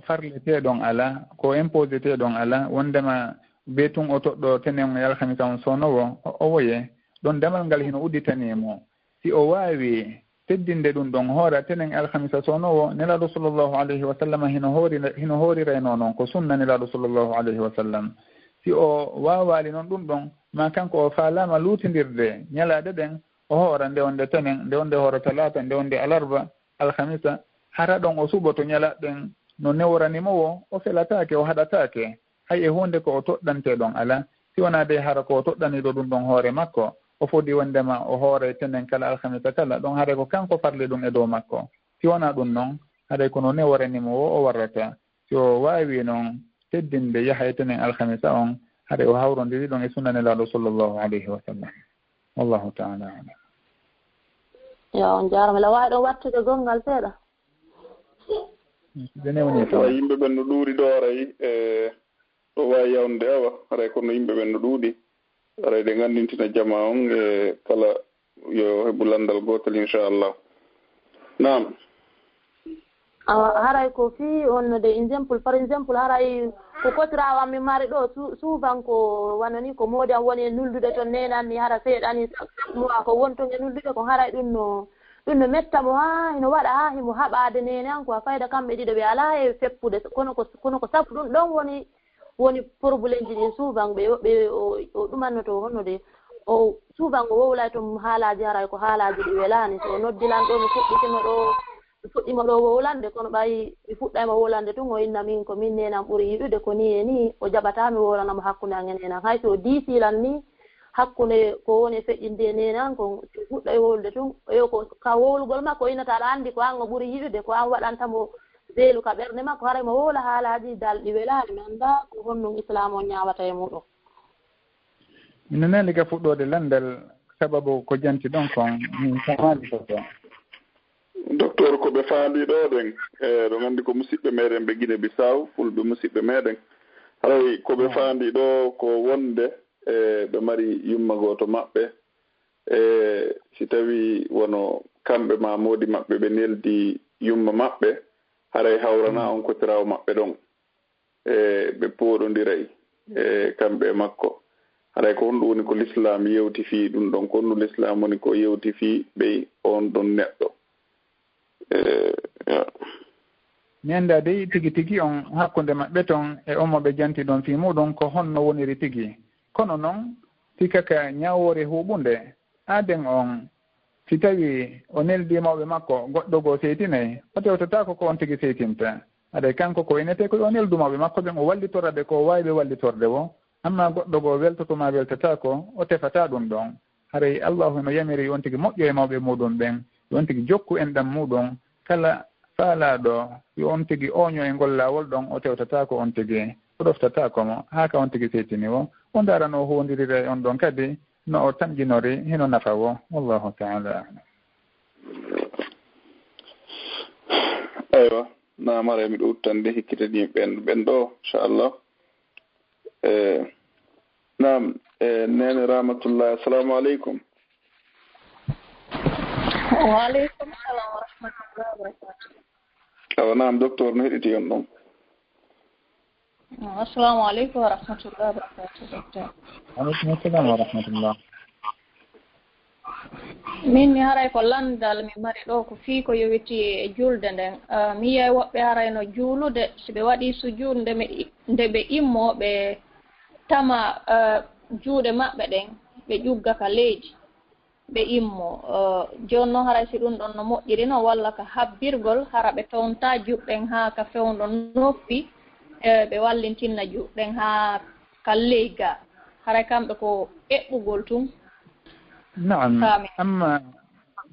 farleteɗon ala ko imposeteɗon ala wondema be tun o toɗɗo tenen e alkamisa on sonowo o woye ɗon damal ngal hino udditanimo si o wawi teddinde ɗum ɗon hoora tenen alkamisa sonowo nelaɗo sallllahu alayhi wa sallam hino hoorirayno noon ko sunna nelaɗo sallllahu alayhi wa sallam si o wawali noon ɗum ɗon ma kanko o faalama luutindirde ñalaɗe ɗen o hoora nde wonde tenen nde wonde hoora talata nde wonde alarba alkamisa hara ɗon o suɓoto ñalaɗen no newranimowo o felatake o haɗatake hay e hunde ko o toɗɗante ɗon ala si wona de hara ko o toɗɗaniɗo ɗum ɗon hoore makko o foti wondema o hoore tenen kala alkamisa kala ɗon haɗa ko kanko farli ɗum e dow makko si wona ɗum noon haɗay kono newranimowo o warrata si o wawi noon teddinde yaha e tenen alkamisa on haɗa o hawrodiri ɗon e sunnanelaɗo sallllahu alayhi wa sallam wallahu taala alam. yo on jarama la wawi ɗon wattude gongal seeɗa yimɓe ɓen no ɗuuri ɗo aray ɗo wawi yawnde awa haray kono yimɓe ɓen no ɗuuɗi arayde ngandintina jama on e kala yo heɓu landal gotel inchallah. Naam. Haray ko fi on de exemple par exemple haray ko kotirawa mi mari ɗo souvent ko wanani ko modi am woni e nuldude to nenanni hara seeɗani moa ko wonton e nuldude ko haray ɗum no mettamo ha ino waɗa ha himo haɓade nene an ko a fayda kamɓe ɗiɗo ɓe ala e feppude kono ko sabu ɗum ɗon woni probléme ji ɗin souvent ɓe o ɗumannoto honnude o souvent o wowlay to haalaji haray ko haalaji ɗi welani so noddilan ɗo mi fuɗɗima ɗo wowlande kono ɓayi mi fuɗɗayma wowlande tun o inna min ko min nenam ɓuuri yiɗude ko ni e ni o jaɓata mi wowlanamo hakkude an e nenan hay so diisilan ni hakkude ko woni feƴƴinde nenan ko fuɗɗa e wowlude tun yo ko ka wowlugol makko innata aɗa andi ko an o ɓuuri yiɗude ko an waɗantamo beelu ka ɓernde makko haray mo wowla haalaji dalɗi welani mi anda ko honɗum islam o ñawata e muɗum. Mino nandi ka fuɗɗode landal sababu ko janti ɗon kon min famani toto docteur ko ɓe faandi ɗo ɗen ɗo nganndi ko musidɓe meɗen ɓe Guinée Bissau fulɓe musidɓe meɗen haray ko ɓe faandi ɗo ko wonde ɓe mari yummago to maɓɓe si tawi wono kamɓe ma moodi maɓɓe ɓe neldi yumma maɓɓe haray hawrana on kotirawo maɓɓe ɗon ɓe pooɗondiray kamɓe e makko haray ko honɗum woni ko l'islam yewti fii ɗum ɗon ko honɗum l'islam woni ko yewti fii ɓey on ɗon neɗɗo. mi annda dey tigi tigi on hakkunde maɓɓe toon e omo ɓe janti ɗon fii muɗum ko honno woniri tigi kono noon sikaka ñawore huɓunde aaden on si tawi o neldi mawɓe makko goɗɗo goo seytinayi o tewtotako ko on tigi seytinta aɗa kanko ko inete ko o neldu mawɓe makko ɓen o wallitorade ko wawi ɓe wallitorde wo amma goɗɗo goo weltotoma weltatako o tefata ɗum ɗon haray allahu no yamiri on tigi moƴƴo e mawɓe muɗum ɓen on tigi jokku enɗam muɗum kala faalaɗo yo on tigi oño e ngol laawol ɗon o tewtatako on tigi o ɗoftatako mo haa ka on tigi seytini wo o darano hondirire on ɗon kadi no o tamƴinori heno nafa wo wallahu taala alam. eywa namara miɗo uttande hikkitani ɓen ɗo inchallah nam nene rahmatullah assalamu aleykum. Waaleykum salam wa rahmatullahi wa barakatuh. Awa naam docteur no heɗiti on ɗon. Assalamu aleykum wa rahmatullahi wa barakatuh docteur. Aleykum assalam wa rahmatullah. Min mi haray ko landal mi mari ɗo ko fii ko yowiti e julde nden mi yiyay woɓɓe harayno juulude so ɓe waɗi sujud nde ɓe immo ɓe tama juuɗe maɓɓe ɗen ɓe ƴugga ka leydi ɓe immo joni noon haray si ɗum ɗon no moƴƴiri no walla ka habbirgol hara ɓe townta juɗɗen haa ka fewndo noppi ɓe wallintinna juɗɗen haa ka leyga haray kamɓe ko eɓɓugol tun. Naam amma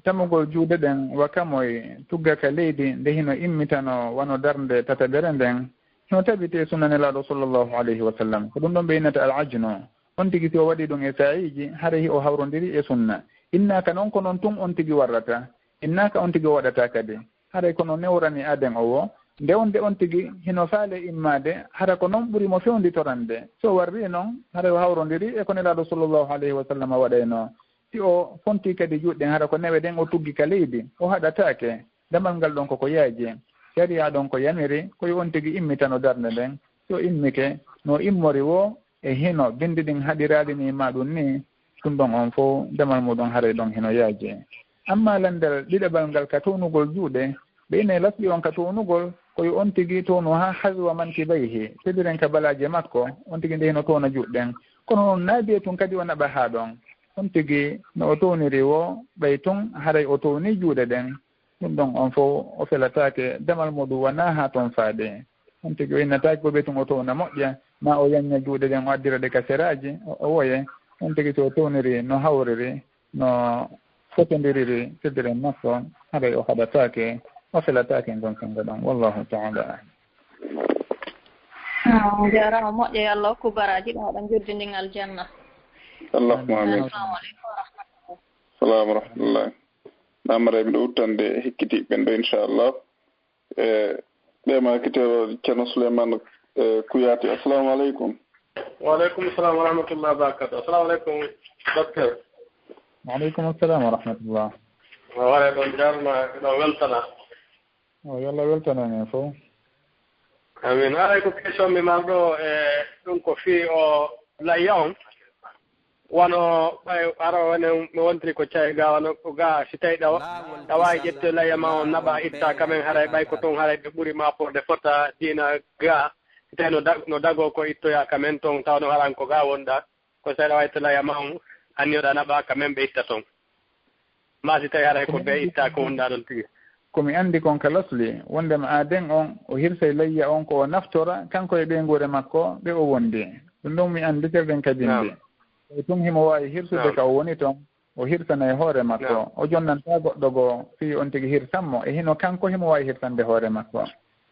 tamugol juuɗe ɗen wakamoye tugga ka leydi nde hino immitano wano darnde tataɓere nden hino tabite sunnanelaɗo sallllahu alayhi wa sallam ko ɗum ɗon ɓe innata al ajno on tigi si o waɗi ɗum e sa'iji haray o hawrodiri e sunna innaka noon ko noon tun on tigi warrata innaka on tigi waɗata kadi haray kono newrani aden o wo nde on tigi hino faale immade hara ko noon ɓuri mo fewnditorande so warri noon haray o hawrodiri e ko nelaɗo sallllahu alayhi wa sallam waɗayno si o fonti kadi juɗɗen hara ko newe ɗen o tuggi ka leydi o haɗatake damal ngal ɗon koko yaaji sharia ɗon ko yamiri koye on tigi immitano darde nden so immike no immori wo e hino bindi ɗin haɗiraɗi ni ma ɗum ni ɗum ɗon on fof damal muɗum haray ɗon hino yaaji amma landal ɗiɗaɓal ngal ka townugol juuɗe ɓe ine lasɗi on ka townugol koye on tigi townu ha haswa mankibayhi pediren ka balaje makko on tigi nde hino towna juɗɗen kono noon naabiye tun kadi o naɓa ha ɗon on tigi no o towniri wo ɓay tun haray o towni juuɗe ɗen ɗum ɗon on fof o felatake damal muɗum wona ha toon faade on tigi o innataki ko ɓe tun o towna moƴƴa ma o yanña juuɗe ɗen o addira ɗe ka seraji o woye on tigi so o towniri no hawriri no fotodiriri feddiren makko haray o haɗatake o felatake gon songo ɗon wallahu taala jarama moƴƴa yo allah hokku baraji ɗum oɗon joddindin aljanna. Allahumma amin. Salamu rahmatullah. Namare miɗo uttande hikkiti ɓen ɗo inchallah ɓe ma kitero ceerno Souleymane Kouyaty assalamu aleykum. وعليكم السلام ورحمة الله وبركاته. السلام عليكم دكتور. وعليكم السلام ورحمة الله. وعليكم جارنا لو ولتنا. يلا ولتنا نفو. Amin. Ko question mi mardo ɗum ko fi o layon wano aro wone mi wontiri ko cayi ga wano ko ga si tawi ɗawa ƴette layama o naɓa itta kamen haray ɓay ko toon haray ɓe ɓuuri maporde fota dina ga si tawi no dago ko ittoya kamen toon tawno haran ko ga wonɗa ko so ɗawa itta layama o anniyoɗa naɓa kamen ɓe itta toon ma si tawi haray ko ɓe itta ko wonɗa ɗon tigi komi andi kon ka lasli wondema aden on o hirsay layya on ko o naftora kanko e ɓeygure makko ɓe o wondi ɗum ɗon mi andi terɗen kadinde e tum himo wawi hirsude ka o woni toon o hirsana e hoore makko o jonnanta goɗɗo goo fi on tigi hirsanmo e hino kanko himo wawi hirsande hoore makko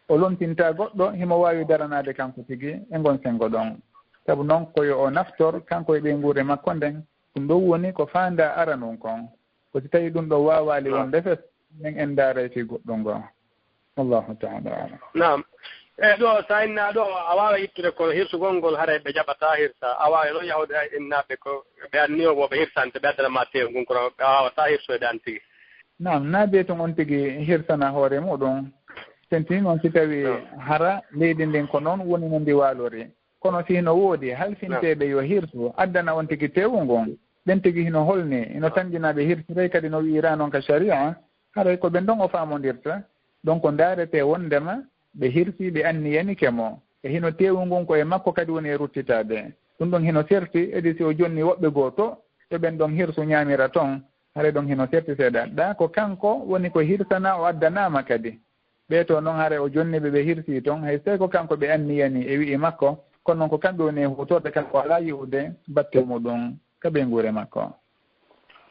o lomtinta goɗɗo himo wawi daranade kanko tigi e gon sengo ɗon saabu noon koyo o naftor kanko e ɓeygure makko nden ɗum ɗon woni ko fanda ara nun kon ko si tawi ɗum ɗo wawali wonde fes min en daareyti goɗɗo ngoo wallahu taala alam nam ɗo sa inna ɗo a wawa ittude ko hirsugol ngol haray ɓe jaɓata hirsa a wawi ɗo yahude innaɓe ko ɓe anniyo ɓe hirsante ɓe addanama tew ngun kono ɓe wawata hirsoyde an tigi nam naabe to on tigi hirsana hoore muɗum sentini noon si tawi hara leydi ndin ko noon woni no ndi waalori kono si hino woodi halfinteɓe yo hirsu addana on tigi tewu ngon ɓen tigi hino holni hino tanjinaɓe hirsiray kadi no wiira noon ka sharia haray ko ɓen ɗon o faamodirta donc ndaarete wondema ɓe hirsi ɓe anniyani kemo e hino tewu ngun ko e makko kadi woni e ruttitade ɗum ɗon hino serti edi si o jonni woɓɓe gooto e ɓen ɗon hirsu ñaamira toon haray ɗon hino serti seeɗa ɗa ko kanko woni ko hirsana o addanama kadi ɓeeto noon haray o jonniɓe ɓe hirsi toon hay so ko kanko ɓe anniyani e wi'i makko kono noon ko kamɓe woni e hutorde kanko ala yi'ude batte muɗum ka ɓeygure makko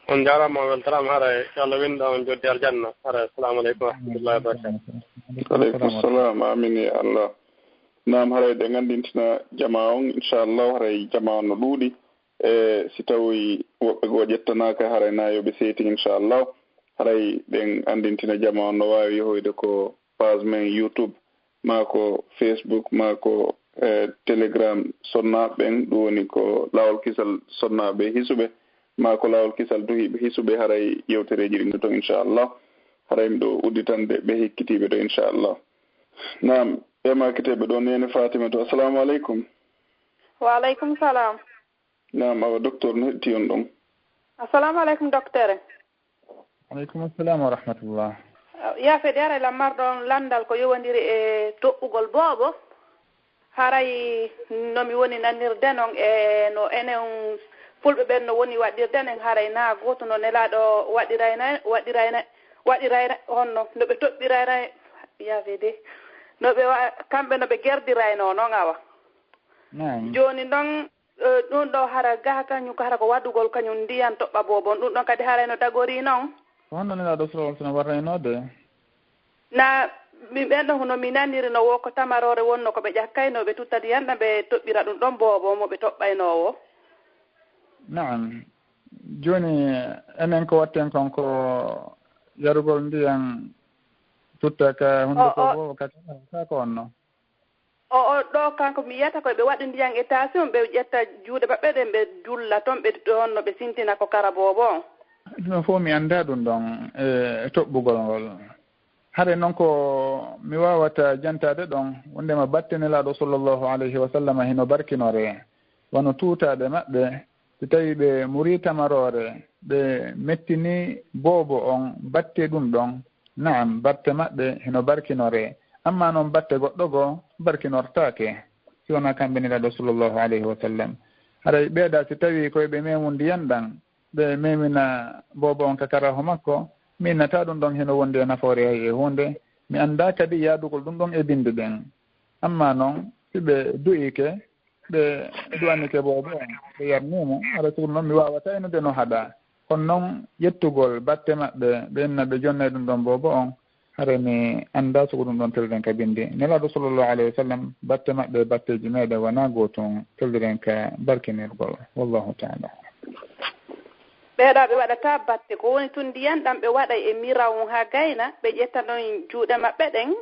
on jarama o weltanama haray Allah winda on joddi aljanna haray assalamu aleykum wa rahmatullahi wa barakatuh aleykum salam amin ya Allah nam haray ɗe gandintina jama on inchallah haray jama on no ɗuuɗi e si tawi woɓɓe goo ƴettanaka haray nayoɓe seeti inchallah haray ɗen andintina jama on no wawi yehoyde ko page men YouTube ma ko Facebook ma ko Telegram sonnaɓen ɗum woni ko lawol kisal sonnaɓe hisuɓe ma ko lawol kisal duhiɓe hisuɓe haray yewtereji ɗin toon inchallah haray mi ɗo udditande ɓe hikkitiɓe ɗo inchallah nam ɓe makiteɓe ɗo nene Fatima to assalamu aleykum wa aleykum salam nam awa docteur no hetti on ɗon assalamu aleykum docteur aleykum assalam wa rahmatullah yaafede haray lammarɗon landal ko yowodiri e toɓɓugol boobo haray nomi woni nannirde noon e no enen fulɓe ɓen no woni waɗirde nen haray na goto no nelaɗo waɗirayna honno no ɓe toɓɓirayna yaafede no ɓe kamɓe no ɓe gerdirayno noon awa joni noon ɗum ɗo hara gaha kañum ko hara ko waɗugol kañum ndiyan toɓɓa boobon ɗum ɗon kadi haray no dagori noon honno nelaɗo sono warraynode na min ɓen ɗon no mi nanniri no wo ko tamarore wonno ko ɓe ƴakkayno ɓe tutta ndiyanɗa ɓe toɓɓira ɗum ɗon boobo mo ɓe toɓɓaynowo naam joni enen ko watten kon ko yarugol ndiyan tutta ka hunde ko boobo ka ko onno o ɗo kanko mi yiyata koye ɓe waɗi ndiyan e tasion ɓe ƴetta juuɗe maɓɓe ɗen ɓe julla toon ɓe ɗon no ɓe sintina ko kara boobo ɗum fof mi annda ɗum ɗon e toɓɓugol ngol hare noon ko mi wawata jantade ɗon wondema battenelaɗo sallllahu alayhi wa sallam hino barkinore wono tuutaɓe maɓɓe si tawi ɓe muri tamarore ɓe mettini boobo on batte ɗum ɗon naam batte maɓɓe hino barkinore amma noon batte goɗɗo goo barkinortake si wona kamɓe nelaɗo sallllahu alayhi wa sallam haray ɓeeɗa si tawi koye ɓe memu ndiyan ɗan ɓe memina boobo on ka karaho makko mi innata ɗum ɗon heno wondi e nafoore hay e hunde mi annda kadi yaadugol ɗum ɗon e binde ɗen amma noon si ɓe du'ike ɓe du'anike boobo on ɓe yarnimo ara sugu noon mi wawata enude no haɗa kono noon yettugol batte maɓɓe ɓe inna ɓe jonnayi ɗum ɗon boobo on hara mi annda sugu ɗum ɗon telliren ka bindi nelaɗo sallllahu alayhi wa sallam batte maɓɓe batteji meɗen wona gootum telliren ka barkinirgol wallahu taala ɓeeɗa ɓe waɗata batte ko woni tun ndiyan ɗam ɓe waɗa e miraw ha gayna ɓe ƴetta ɗon juuɗe maɓɓe ɗen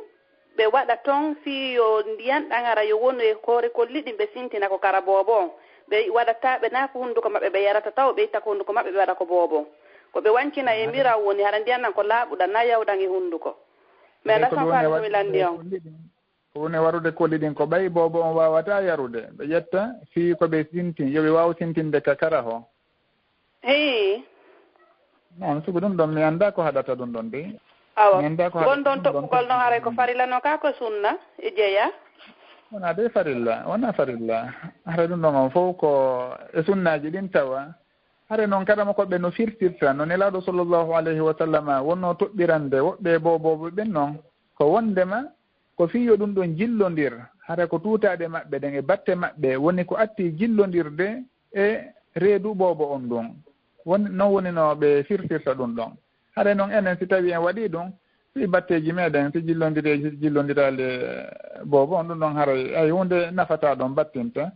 ɓe waɗa toon fi yo ndiyan ɗan ara yo woni hoore kolliɗi ɓe sintina ko kara boobon ɓe waɗata ɓe naako hunnduko maɓɓe ɓe yarata taw ɓe itta ko hunnduko maɓɓe ɓe waɗa ko boobon ko ɓe wancina e mira woni hara ndiyan nan ko laaɓuɗan na yawɗan e hunnduko mais lasan faami mi landi on ko woni warude kolliɗin ko ɓayi boobo on wawata yarude ɓe ƴetta fi ko ɓe sintin yoɓe waw sintinde ka kara ho non sugu ɗum ɗon mi annda ko haɗata ɗum ɗon de awa gon ɗon toɓɓugol ɗon haray ko farilla ka ko sunna e jeeya wona de farilla wona farilla hara ɗum ɗon on fof ko e sunnaji ɗin tawa hare noon kadama koɓe no firtirta no nelaɗo sallllahu alayhi wa sallam wonno toɓɓirande woɓɓe boboɓe ɓen noon ko wondema ko fiyo ɗum ɗon jillondir hara ko tuutade maɓɓe ɗen e batte maɓɓe woni ko atti jillondirde e reedu boobo on ɗum woni noon woni no ɓe firtirta ɗum ɗon hare noon enen si tawi en waɗi ɗum si batteji meɗen si jillondirale boobo on ɗum ɗon haray ay hunde nafata ɗon battinta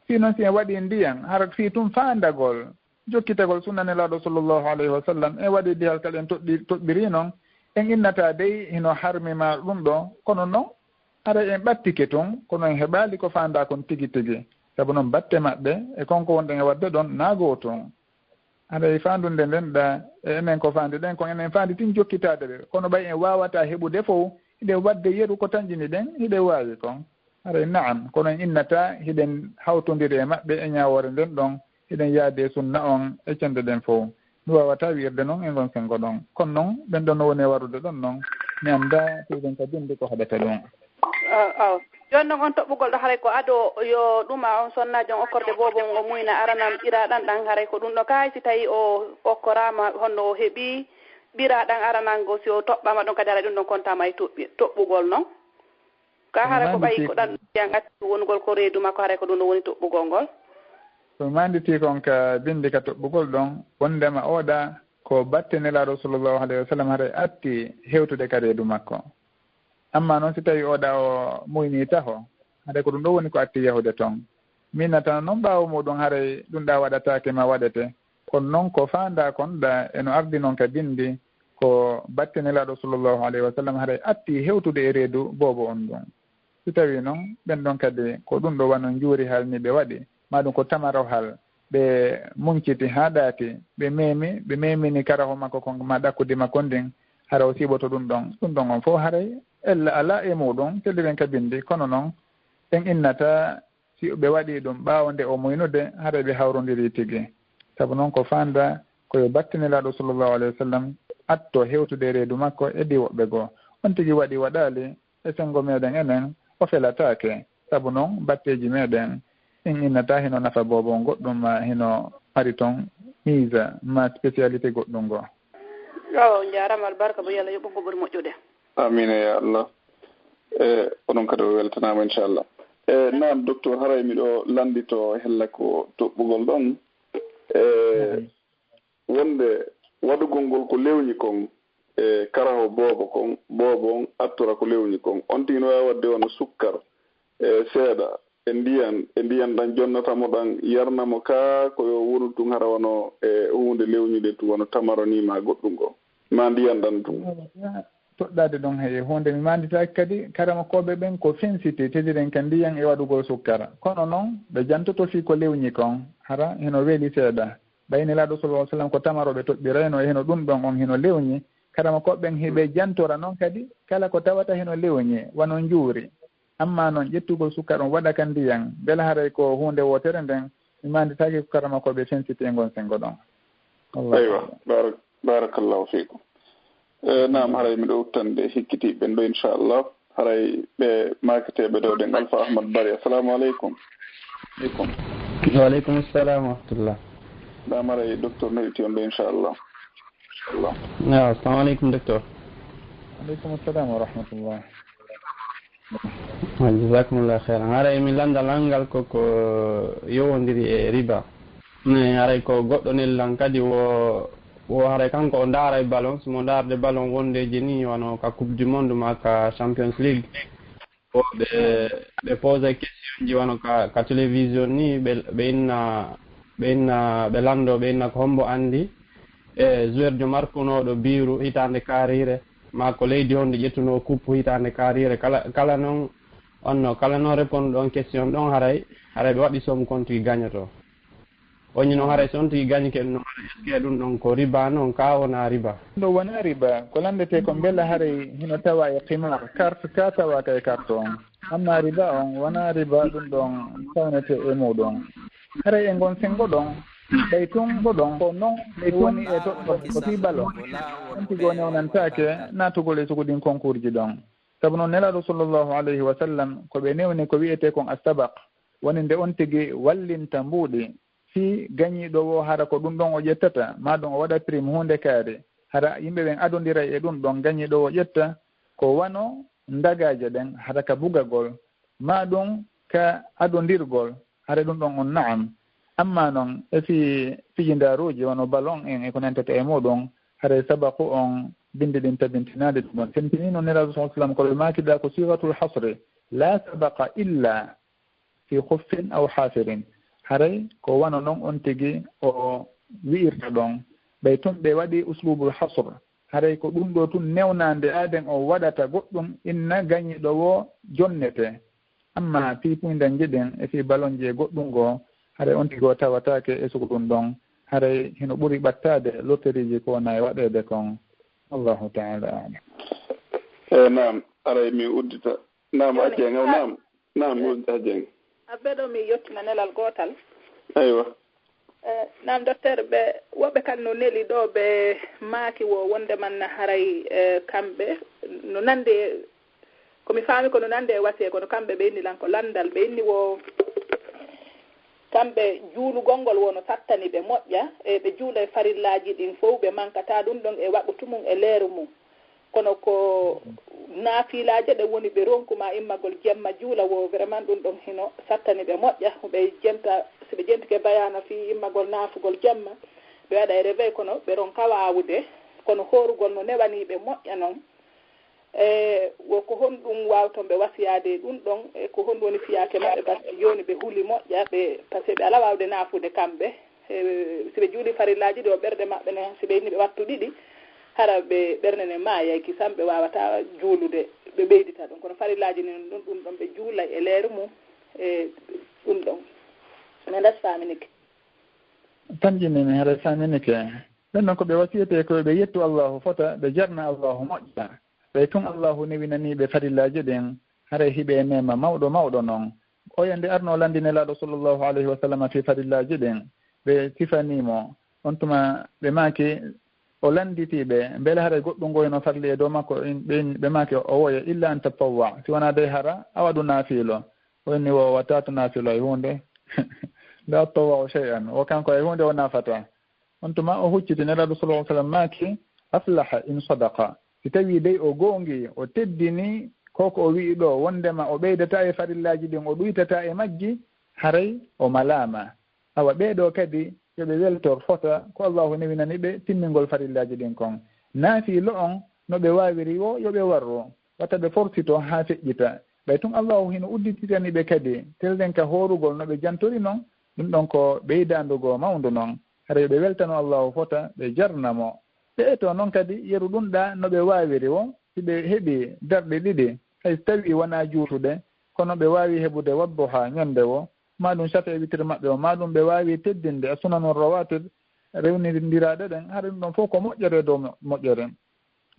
si noon si en waɗi ndiyan hara fi tum faandagol jokkitagol sunnanelaɗo sallllahu alayhi wa sallam en waɗi dihal kal en toɓɓiri noon en innata dey hino harmima ɗum ɗo kono noon hara en ɓattike tun kono en heɓali ko fanda kon tigi tigi saabu noon batte maɓɓe e konko wonɗen e wadde ɗon naago tun hara e fandunde nden ɗa enen ko fandi ɗen kon enen fandi tin jokkitade ɓe kono ɓay en wawata heɓude fof hiɗe wadde yeru ko tanjini ɗen hiɗe wawi kon hara naam kono en innata hiɗen hawtodiri e maɓɓe e ñawore nden ɗon hiɗen yaade sunna on e cende ɗen fof mi wawata wirde noon e gon sengo ɗon kono noon ɓen ɗon no woni warude ɗon noon mi annda siɗen ka bindi ko haɗata ɗum aw joni noon on toɓɓugol ɗo haray ko ado yo ɗuma on sonnaji on okkorde boobon o muyna aranam ɓiraɗan ɗan haray ko ɗum ɗo kay si tawi o okkorama honno o heeɓi ɓiraɗan aranango si o toɓɓama ɗon kadi haray ɗum ɗon contama e toɓɓugol noon ka haray ko ɓayi ko ɗan yan atti wongol ko reedu makko haray ko ɗum ɗo woni toɓɓugol ngol so manditi kon ka bindi ka toɓɓugol ɗon wondema oɗa ko batte nelaɗo sallllahu alayhi wa sallam haray atti hewtude ka reedu makko amma noon si tawi oɗa o muyni taho haɗa ko ɗum ɗo woni ko atti yahude toon minnata noon ɓaawo muɗum haray ɗum ɗa waɗatake ma waɗete kono noon ko fanda kon ɗa eno ardi noon ka bindi ko batte nelaɗo sallllahu alayhi wa sallam haray atti hewtude e reedu boobo on ɗum si tawi noon ɓen ɗon kadi ko ɗum ɗo wano juuri halni ɓe waɗi maɗum ko tamaro hal ɓe munciti ha ɗaati ɓe memini karaho makko kon ma ɗakkude makko ndin hara o siɓoto ɗum ɗon on fof haray ella ala e muɗum telliren ka bindi kono noon en innata si ɓe waɗi ɗum ɓaawo nde o muynude haray ɓe hawrodiri tigi saabu noon ko fanda koyo battinelaɗo sallllahu alayhi wa sallam atto hewtude reedu makko e ɗi woɓɓe goo on tigi waɗi waɗali e sengo meɗen enen o felatake saabu noon batteji meɗen en innata hino nafa boobon goɗɗum ma hino ari toon mise ma spécialité goɗɗum ngoo o jarama albarka bo yallah yoɓɓo ngo ɓuri moƴƴude amine ya allah onon kadi o weltanama inchallah naam docteur haray miɗo landito hella ko toɓɓugol ɗon wonde waɗugol ngol ko lewñi kon e karaho boobo on attora ko lewñi kon on tigi no wawi wadde wono sukkar seeɗa e ndiyan ɗan jonnatamo ɗan yarnamo ka koyo wonu tun hara wono e hunde lewñude tu wono tamaronima goɗɗum ngo ma ndiyan ɗan tun toɗɗade ɗon he hunde mi manditaki kadi karama koɓe ɓen ko fensité tediren ka ndiyan e waɗugol sukkara kono noon ɓe jantoto fi ko lewñi kon hara heno weeli seeɗa ɓaynelaɗo sallah sallam ko tamaroɓe toɓɓirayno e heno ɗum ɗon on heno lewñi karama koɓɓen heɓe jantora noon kadi kala ko tawata heno lewñi wano juuri amma noon ƴettugol sukkar on waɗa ka ndiyan beela haray ko hunde wotere nden mi manditaki ko karama koɓe fensité ngon sengo ɗon aywa barakallahu fikum naam haray miɗo uttande hikkitiɓe ɗo inchallah haray ɓe maketeɓe ɗo ɗen Alpha Ahmad Bari assalamu aleykum waaleykum assalam wa rahmatullah ɗam haray docteur noɗiti on ɗo inchallah assalamu aleykum docteur aleykum assalam wa rahmatullah jasakumullah khairan haray mi landal angal koko yowodiri e riba haray ko goɗɗo nellan kadi wo haray kanko o ndaara e ballon somo ndaarde ballon wondeji ni wano ka coupe du monde ma ka champions league o ɓe pose question ji wano ka télévision ni ɓe lando ɓe inna ko hombo andi e joueur jo markunoɗo biiru hitande karire ma ko leydi honde ƴettuno kuppu hitande karire kala noon onno kala noon répondre ɗon question ɗon haray ɓe waɗi somme compte gagnoto oñi noon haray so on tigi gagne ke ɗum est ce que ɗum ɗon ko riba noon ka wona riba ɗo wona riba ko landete ko beela haray hino tawa e qimar carte ka tawa ka e carte on amma riba on wona riba ɗum ɗon fawnete e muɗum haray e gon sengo ɗon ɓay tun go ɗon ko noon ɓe woni e toɗɗo ko tibalo on tigo newnantake natugol e sugudin concours ji ɗon sabu noon nelaɗo sallllahu alayhi wa sallam ko ɓe newni ko wiyete kon astabak woni nde on tigi wallinta mbuuɗi si gañiɗo wo hara ko ɗum ɗon o ƴettata ma ɗum o waɗa prime hunde kaari hara yimɓe ɓen adodira e ɗum ɗon gañiɗo o ƴetta ko wano ndagaje ɗen hara ka bugagol ma ɗum ka adodirgol hara ɗum ɗon on naam amma noon e fijindaruji wono ballon en e ko nantata e muɗum haray sabaku on binde ɗin tabintinade ɗum ɗon tentinino nelaɗo sa sallam koɓe makiɗa ko siratul hasre la sabaka illa fi huffin aw hafirin haray ko wano noon on tigi o wi'irta ɗon ɓay tun ɓe waɗi uslubul hasre haray ko ɗum ɗo tun newnande aden o waɗata goɗɗum inna gañiɗo wo jonnete amma fi puyden jiɗen e fi ballon ji e goɗɗum goo haray on tigi o tawatake e sugu ɗum ɗon haray hino ɓuri ɓattade lotteriji ko wona e waɗede kon allahu taala alam nam aray mi uddita nam ajeng nam ajeng abbeɗo mi yettina nelal gotal aywa nam docteur ɓe woɓɓe kadi no neli ɗo ɓe maaki wo wondeman haray kamɓe no nande komi faami ko no nande e wasiye kono kamɓe ɓe inni lan ko landal ɓe inni wo kamɓe juulugol wono sattani ɓe moƴƴa e ɓe juula e farillaji ɗin fof ɓe mankata ɗum ɗon e waɓɓutu mum e leeru mum kono ko naafilaje ɗe woni ɓe ronkuma immagol jemma juula wo vraiment ɗum ɗon hino sattani ɓe moƴƴa ɓe jemta so ɓe jentike bayana fi immagol naafugol jemma ɓe waɗa e réveil kono ɓe ronka wawude kono horugol no newaniɓe moƴƴa noon woko honɗum wawton ɓe wasiyade ɗum ɗon e ko honɗum woni fiyake maɓɓe par ce que joni ɓe huuli moƴƴa ɓe par ce que ɓe ala wawde naafude kamɓe si ɓe juuli farillaji ɗi o ɓerɗe maɓɓe ne si ɓe inni ɓe wattu ɗiɗi hara ɓe ɓerne ne maayay kisam ɓe wawata juulude ɓe ɓeydita ɗum kono farillaji ni ɗum ɗon ɓe juulay e leeru mum e ɗum ɗon mi ndas faminike tanjinimi haɗa faminike ɗen noon ko ɓe wasiyete ko ɓe yettu allahu fota ɓe jarna allahu moƴƴa ɓey tun allahu newinaniɓe farillaji ɗin haray hiɓe e nema mawɗo noon oya nde arno landinelaɗo sallllahu alayhi wa sallam fi farillaji ɗin ɓe sifanimo on tuma ɓe maaki o landitiɓe beele haray goɗɗum goyno farli e dow makko ɓe maaki o woya illa an tatawwa si wona dey hara a waɗu naafilo wonni o wattatu naafilo e hunde la tawa o chey an o kanko e hunde o naafata on tuma o hucciti nelaɗo sallah sallam maaki aflaha in sadaqa si tawi dey o goongi o teddini koko o wi'i ɗo wondema o ɓeydata e farillaji ɗin o ɗuytata e majji haray o malama awa ɓeeɗo kadi yoɓe weltor fota ko allahu newinani ɓe timmingol farillaji ɗin kon naafilo on no ɓe wawiri o yoɓe warro watta ɓe fortito ha feƴƴita ɓay tun allahu hino uddititani ɓe kadi telɗen ka horugol no ɓe jantori noon ɗum ɗon ko ɓeydandugo mawdu noon hara yoɓe weltano allahu fota ɓe jarnamo ɓe eto noon kadi yeru ɗum ɗa no ɓe wawiri o siɓe heeɓi darɗe ɗiɗi hay tawi wona juutude kono ɓe wawi heɓude wadduha ñonde o maɗum chafe e witere maɓɓe o maɗum ɓe wawi teddinde a sunanu rawatir rewnidiraɗe ɗen haɗa ɗum ɗon fof ko moƴƴere dow moƴƴere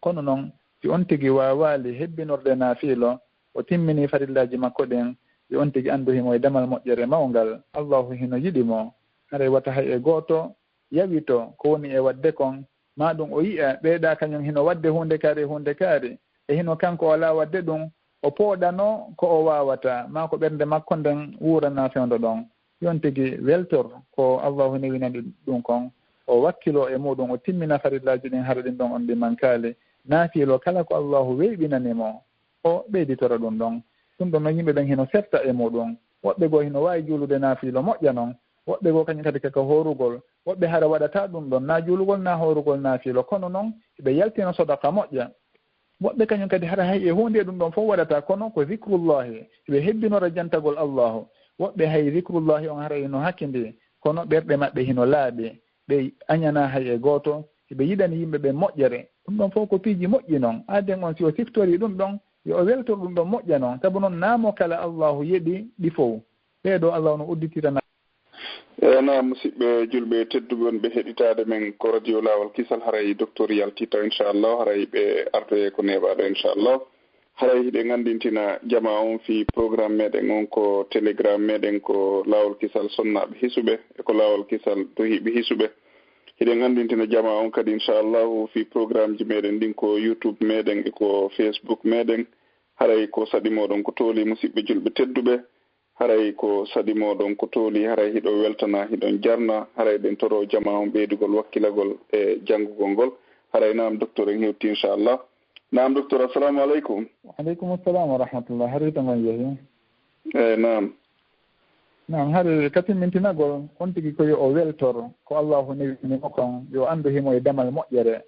kono noon si on tigui wawali hebbinorde naafilo o timmini farillaji makko ɗen si on tigui andu himo e damal moƴƴere mawgal allahu hino yiɗimo haɗa wata hay e goto yawito ko woni e wadde kon maɗum o yiya ɓeeɗa kañum hino wadde hunde kaari e hino kanko ala wadde ɗum o pooɗano ko o wawata ma ko ɓernde makko nden wurana fewndo ɗon yon tigui weltor ko allahu newinani ɗum kon o wakkilo e muɗum o timmina farillaji ɗin haɗa ɗin ɗon on ɗi mankali naafilo kala ko allahu weyɓinanimo o ɓeyditora ɗum ɗon ɗum ɗon no yimɓe ɓen hino sefta e muɗum woɓɓe goo hino wawi juulude naafilo moƴƴa noon woɓɓe goo kañum kadi kaka horugol woɓɓe hara waɗata ɗum ɗon na juulugol na horugol naafilo kono noon ɓe yaltina sodaka moƴƴa woɓɓe kañum kadi hara hay e hunde ɗum ɗon fof waɗata kono ko zicrullahi ɓe hebbinora jantagol allahu woɓɓe hay zicrullahi on hara hino hakkindi kono ɓerɗe maɓɓe hino laaɓi ɓe añana hay e gooto ɓe yiɗani yimɓe ɓe moƴƴere ɗum ɗon fof ko piiji moƴƴi noon aaden on si o siftori ɗum ɗon yo o weltor ɗum ɗon moƴƴa noon sabu noon naamo kala allahu yeɗi ɗi fof ɓeeɗo allahu no udditirana na musidɓe julɓe tedduɓe wonɓe heɗitade men ko radio lawol kisal haray docteur yaltita inchallah haray ɓe arde ko neɓaɗo inchallah haray hiɗe gandintina jama on fi programme meɗen on ko télégramme meɗen ko lawol kisal sonnaɓe hisuɓe e ko lawol kisal duhiɓe hisuɓe hiɗen gandintina jama on kadi inchallahu fi programme ji meɗen ndin ko youtube meɗen e ko facebook meɗen haray ko saɗimoɗon ko tooli musidɓe julɓe tedduɓe haray ko saɗimoɗon ko tooli haray hiɗo weltana hiɗon jarna haray ɗen toro jama on ɓeydugol wakkilagol e janngugol ngol haray nam docteur en hewti inchallah nam docteur assalamu aleykum. waaleykum assalam wa rahmatullah harita gon yehi nam hari katimmintinagol on tigi ko yo o weltor ko allahu newinimo kon yo anndu himo e damal moƴƴere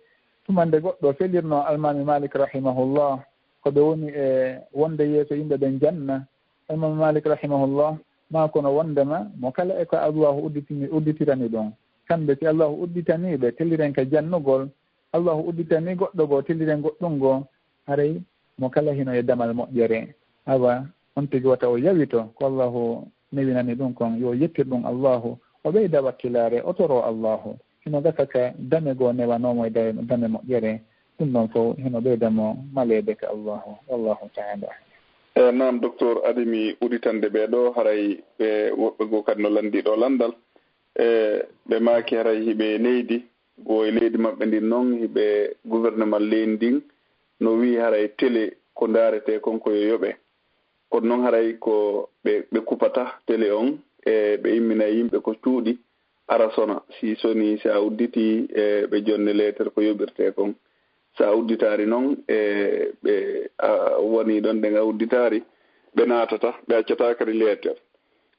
tumande goɗɗo felirno almami malik rahimahullah ko ɓe woni e wonde yeeso yimɓe ɓen janna almami malik rahimahullah ma kono wondema mo kala e ko allahu udditirani ɗum kamɓe si allahu udditaniɓe telliren ka jannugol allahu udditani goɗɗo goo telliren goɗɗum goo haray mo kala hino e damal moƴƴere awa on tigi wata o yawito ko allahu newinani ɗum kon yo yettir ɗum allahu o ɓeyda wakkilare o toro allahu hino gasa ka dame goo newanomo e dame moƴƴere ɗum ɗon fof hino ɓeydamo malede ka allahu wallahu taala. nam docteur adimi uditande ɓeɗo haray ɓe woɓɓe goo kadi no landiɗo landal ɓe maaki haray hiɓe leydi go e leydi maɓɓe ndin noon hiɓe gouvernement leydi ndin no wi haray télé ko daarete kon koyo yoɓe kono noon haray ko ɓe kupata télé on e ɓe immina yimɓe ko cuuɗi ara sona si soni si a udditi ɓe jonne lettere ko yoɓirte kon so a udditaari noon ɓe woni ɗon nde a udditaari ɓe naatata ɓe accata kadi lettere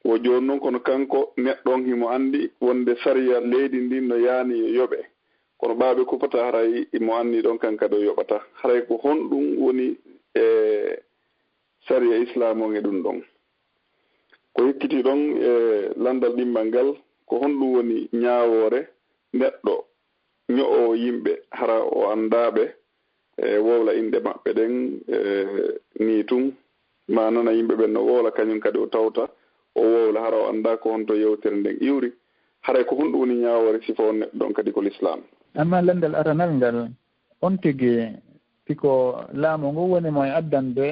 wo jooni noon kono kanko neɗɗon himo anndi wonde sariya leydi ndin no yaani yo yoɓe kono ɓaaɓe kupata haray imo anndi ɗon kanka ɗo yoɓata haray ko honɗum woni sariya islam on e ɗum ɗon ko hikkiti ɗon landal ɗimmal ngal ko honɗum woni ñaawoore neɗɗo ño'o yimɓe hara o anndaɓe wowla inɗe maɓɓe ɗen ni tun ma nana yimɓe ɓen no wowla kañum kadi o tawta o wowla hara o annda ko honto yewtere nden iwri haray ko honɗum woni ñaawoore sifa on neɗɗo ɗon kadi ko l'islam. amma landal aranal ngal on tigi siko laamu ngu woni mo e addande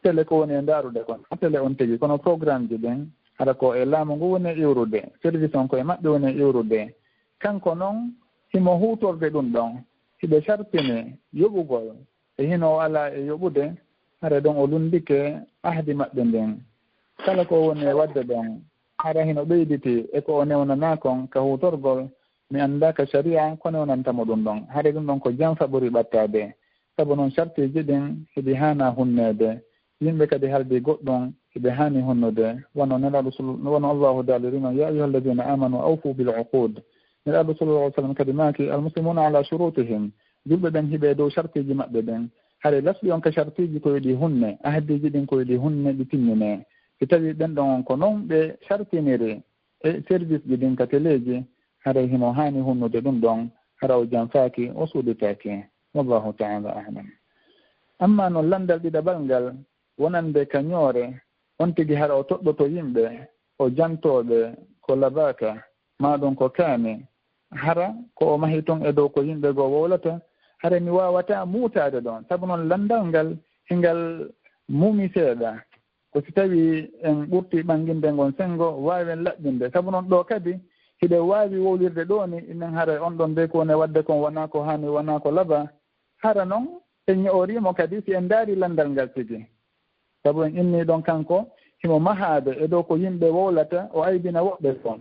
télé ko woni e ndaarude kon télé on tigi kono programme ji ɗen haɗa ko e laamu ngu woni e iwrude service on koye maɓɓe woni e iwrude kanko noon himo huutorde ɗum ɗon hiɓe sartini yoɓugol e hino o ala e yoɓude hara ɗon o lundike ahdi maɓɓe ndin kala ko woni e wadde ɗon hara hino ɓeyditi e ko o newnana kon ka huutorgol mi annda ka sharia ko newnantamo ɗum ɗon hara ɗum ɗon ko janfa ɓuri ɓattade sabu noon sartiji ɗin hiɗi haana hunnede yimɓe kadi haldi goɗɗum hiɓe haani hunnude wono nelaɗo wono allahu daalirino ya ayuha alladina amanu awfu bil uqud nelaɗo sallallah alih sallam kadi maaki almuslimuna ala shurutihim julɓe ɓen hiɓe dow sartiji maɓɓe ɓen haɗa lasɗi on ka sartiji ko yiɗi hunne ahdiji ɗin ko yiɗi hunne ɗi timmine si tawi ɗen ɗon on ko noon ɓe sartiniri e service ji ɗin ka téléji haɗa himo haani hunnude ɗum ɗon hara o janfaaki o suuɗitaki wallahu taala alam amma noon landal ɗiɗaɓal ngal wonande ka ñoore on tigi hara o toɗɗoto yimɓe o jantooɓe ko labaka maɗum ko kaani hara ko o mahi toon e dow ko yimɓe goo wowlata hara mi wawata muutade ɗon sabu noon landal ngal hingal mumi seeɗa ko si tawi en ɓurti ɓanginde ngon sengo wawen laɓɓinde sabu noon ɗo kadi hiɗe wawi wowlirde ɗo ni inen hara on ɗon de ko woni wadde kon wona ko hani wona ko laaɓa hara noon en ñoorimo kadi si en daari landal ngal tigi sabu en inni ɗon kanko himo mahade e dow ko yimɓe wowlata o aybina woɓɓe kon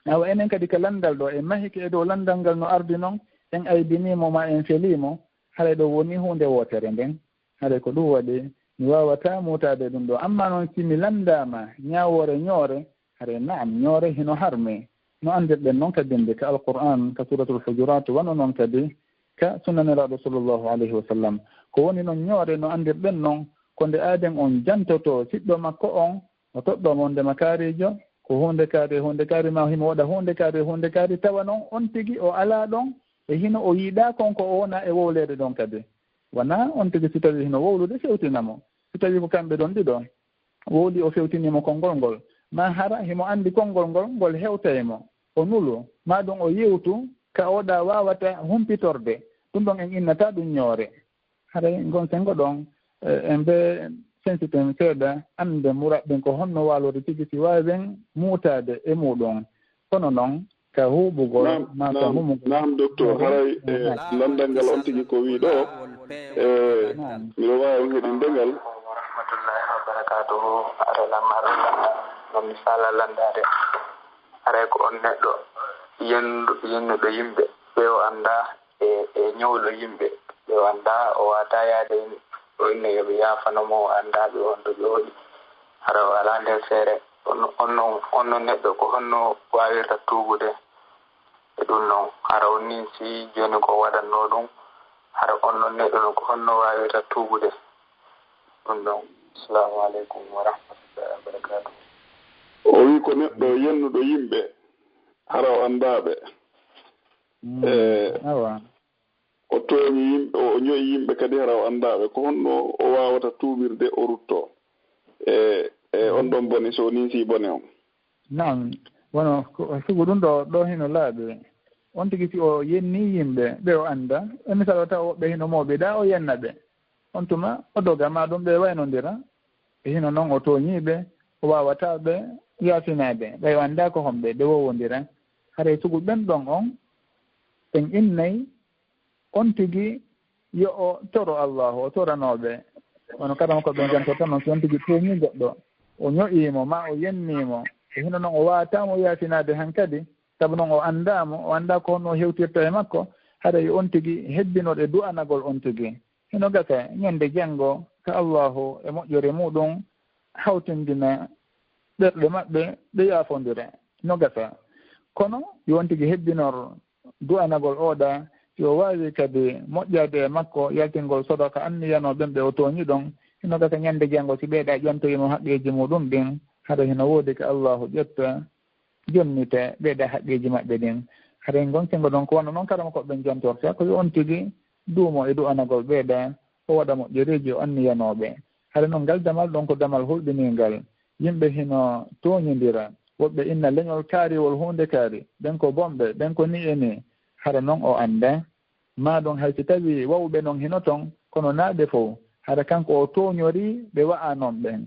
awa enen kadi ka landal ɗo en mahiki e dow landal ngal no ardi noon en aybinimo ma en felimo haɗa ɗo woni hunde wotere nden haɗa ko ɗum waɗi mi wawata mutade ɗum ɗo amma noon si mi landama ñawore ñoore haɗa naam ñoore hino harmi no andirɗen noon kadi nde ka alquran ka suratul hujurat wano noon kadi ka sunnaniraɗo sallllahu alayhi wa sallam ko woni noon ñoore no andirɗen noon ko nde aaden on jantoto siɗɗo makko on o toɗɗomo ndema kaarijo ko hunde kaari ma himo waɗa hunde kaari tawa noon on tigi o ala ɗon e hino o yiiɗa konko o wona e wowlede ɗon kadi wona on tigi si tawi hino wowlude fewtinamo si tawi ko kamɓe ɗon ɗiɗo wowli o fewtinimo konngol ngol ma hara himo anndi konngol ngol ngol hewtaymo o nulu ma ɗum o yewtu ka oɗa wawata humpitorde ɗum ɗon en innata ɗum ñoore haray gon sengo ɗon en ɓe sensitem seeɗa annde muraɓɓen ko honno waalode tigi si wawi ɓen muutade e muɗum kono noon ka huɓugol maka mumugol nam docteur haray landal ngal on tigi ko wi ɗo miɗo wawi heɗindegal warahmatullahi wabarakatuhu are lamarla no misala landade aray ko on neɗɗo yennuɗo yimɓe ɓe o anda e ñowlo yimɓe ɓe o anda o wata yaade o inno yoɓe yafanomo o anda ɓe wonto ɓe hoɗi hara o ala nder feere on noon neɗɗo ko honno wawirta tuubude e ɗum noon hara on ni si joni ko waɗanno ɗum hara on noon neɗɗo no ko honno wawirta tuubude ɗum ɗon assalamu aleykum wa rahmatullahi wa barakatuh o wi ko neɗɗo yennuɗo yimɓe hara o andaɓe o tooñi yimɓe o ñoyi yimɓe kadi hara o andaɓe ko honno o wawata tuubirde o rutto e on ɗon bone so ni si bone on nan wono sigo ɗum ɗo hino laaɓi on tigi si o yenni yimɓe ɓe o anda e misal o taw woɓɓe hino mawɓe ɗa o yenna ɓe on tuma o dogama ɗum ɓe waynodira e hino noon o tooñiɓe o wawata ɓe yaafinaɓe ɓay o anda ko homɓe ɓe wowodira haray sugu ɓen ɗon on en innayi on tigi yo o toro allahu o toranoɓe wono kadama ko ɓe jantorta noon si on tigi tooñi goɗɗo o ño'imo ma o yennimo e hino noon o wawatamo yaafinade han kadi saabu noon o anda ko honno hewtirta e makko haray on tigi hebbinoɗe du'anagol on tigi hino gasa ñande janngo ka allahu e moƴƴore muɗum hawtindina ɓerɗe maɓɓe ɓe yaafondire no gasa kono yo on tigi hebbinor du'anagol oɗa yo wawi kadi moƴƴade e makko yaltingol sodaka anniyanoɓen ɓe o tooñi ɗon hino gasa ñande janngo si ɓeyɗa ƴantoyimo haqqeji muɗum ɗin haɗa hino woodi ko allahu ƴetta jonnite ɓeyɗa haqqeji maɓɓe ɗin haɗa gonsengo ɗon ko wonno noon kadama koɓe jantorta ko yo on tigi duumo e du'anagol ɓeyɗa o waɗa moƴƴereji o anniyanoɓe haɗa noon ngal damal ɗon ko damal hulɓiningal yimɓe hino tooñodira woɓɓe inna leñol kaariwol hunde kaari ɓen ko bomɓe ɓen ko ni e ni haɗa noon o anda ma ɗum haysi tawi wawɓe noon hino toon kono naaɓe fof haɗa kanko o tooñori ɓe wa'a noon ɓen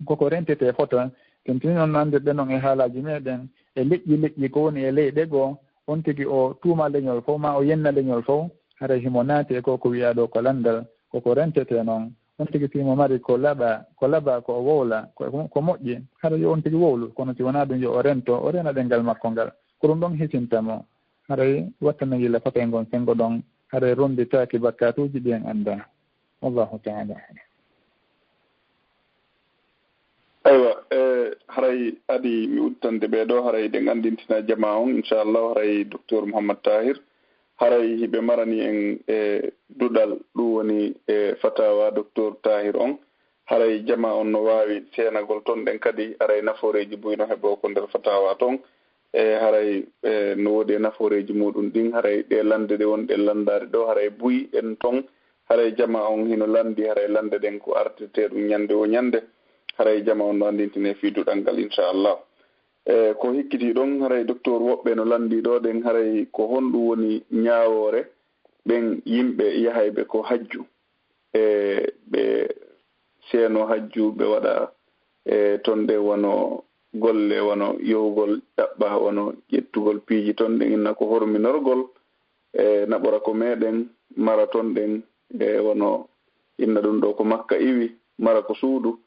koko rentete fota tentini noon andirɗe noon e haalaji meɗen e leƴƴi ko woni e leyɗe goo on tigi o tuuma leñol fof ma o yenna leñol fof haɗa himo naati e ko wiya ɗo ko landal koko rentete noon on tigi simo mari ko laɓa ko o wowla ko moƴƴi haɗa yo on tigi wowlu kono si wona ɗum yo o rena ɗengal makko ngal ko ɗum ɗon hisintamo haɗay wattano yilla fota e ngon sengo ɗon haɗay ronditaki bakkatuji ɗi en anda wallahu taala aywa haray adi mi udditande ɓeeɗo haray ɗen anndintina jama on inchallahu haray docteur Mouhammad Tahir haray hiɓe marani en e duɗal ɗum woni e fatawa docteur Tahir on haray jama on no waawi seenagol toon ɗen kadi haray nafooreji buyno heɓo ko nder fatawa toon e haray no woodi e nafooreji muɗum ɗin haray ɗe lande ɗe wonɗe landade ɗo haray buyi en toon haray jama on hino landi haray lande ɗen ko artete ɗum ñande o ñande haray jama on no anndintine fiiduɗal ngal inchallah ko hikkiti ɗon haray docteur woɓɓe no landi ɗo ɗen haray ko honɗum woni ñaawore ɓen yimɓe yahayɓe ko hajju e ɓe seeno hajju ɓe waɗa e toon ɗe wono golle wono yowgol ɗaɓɓa wono ƴettugol piiji toon ɗen inna ko horminorgol e naɓora ko meɗen mara toon ɗen e wono inna ɗum ɗo ko makka iwi mara ko suudu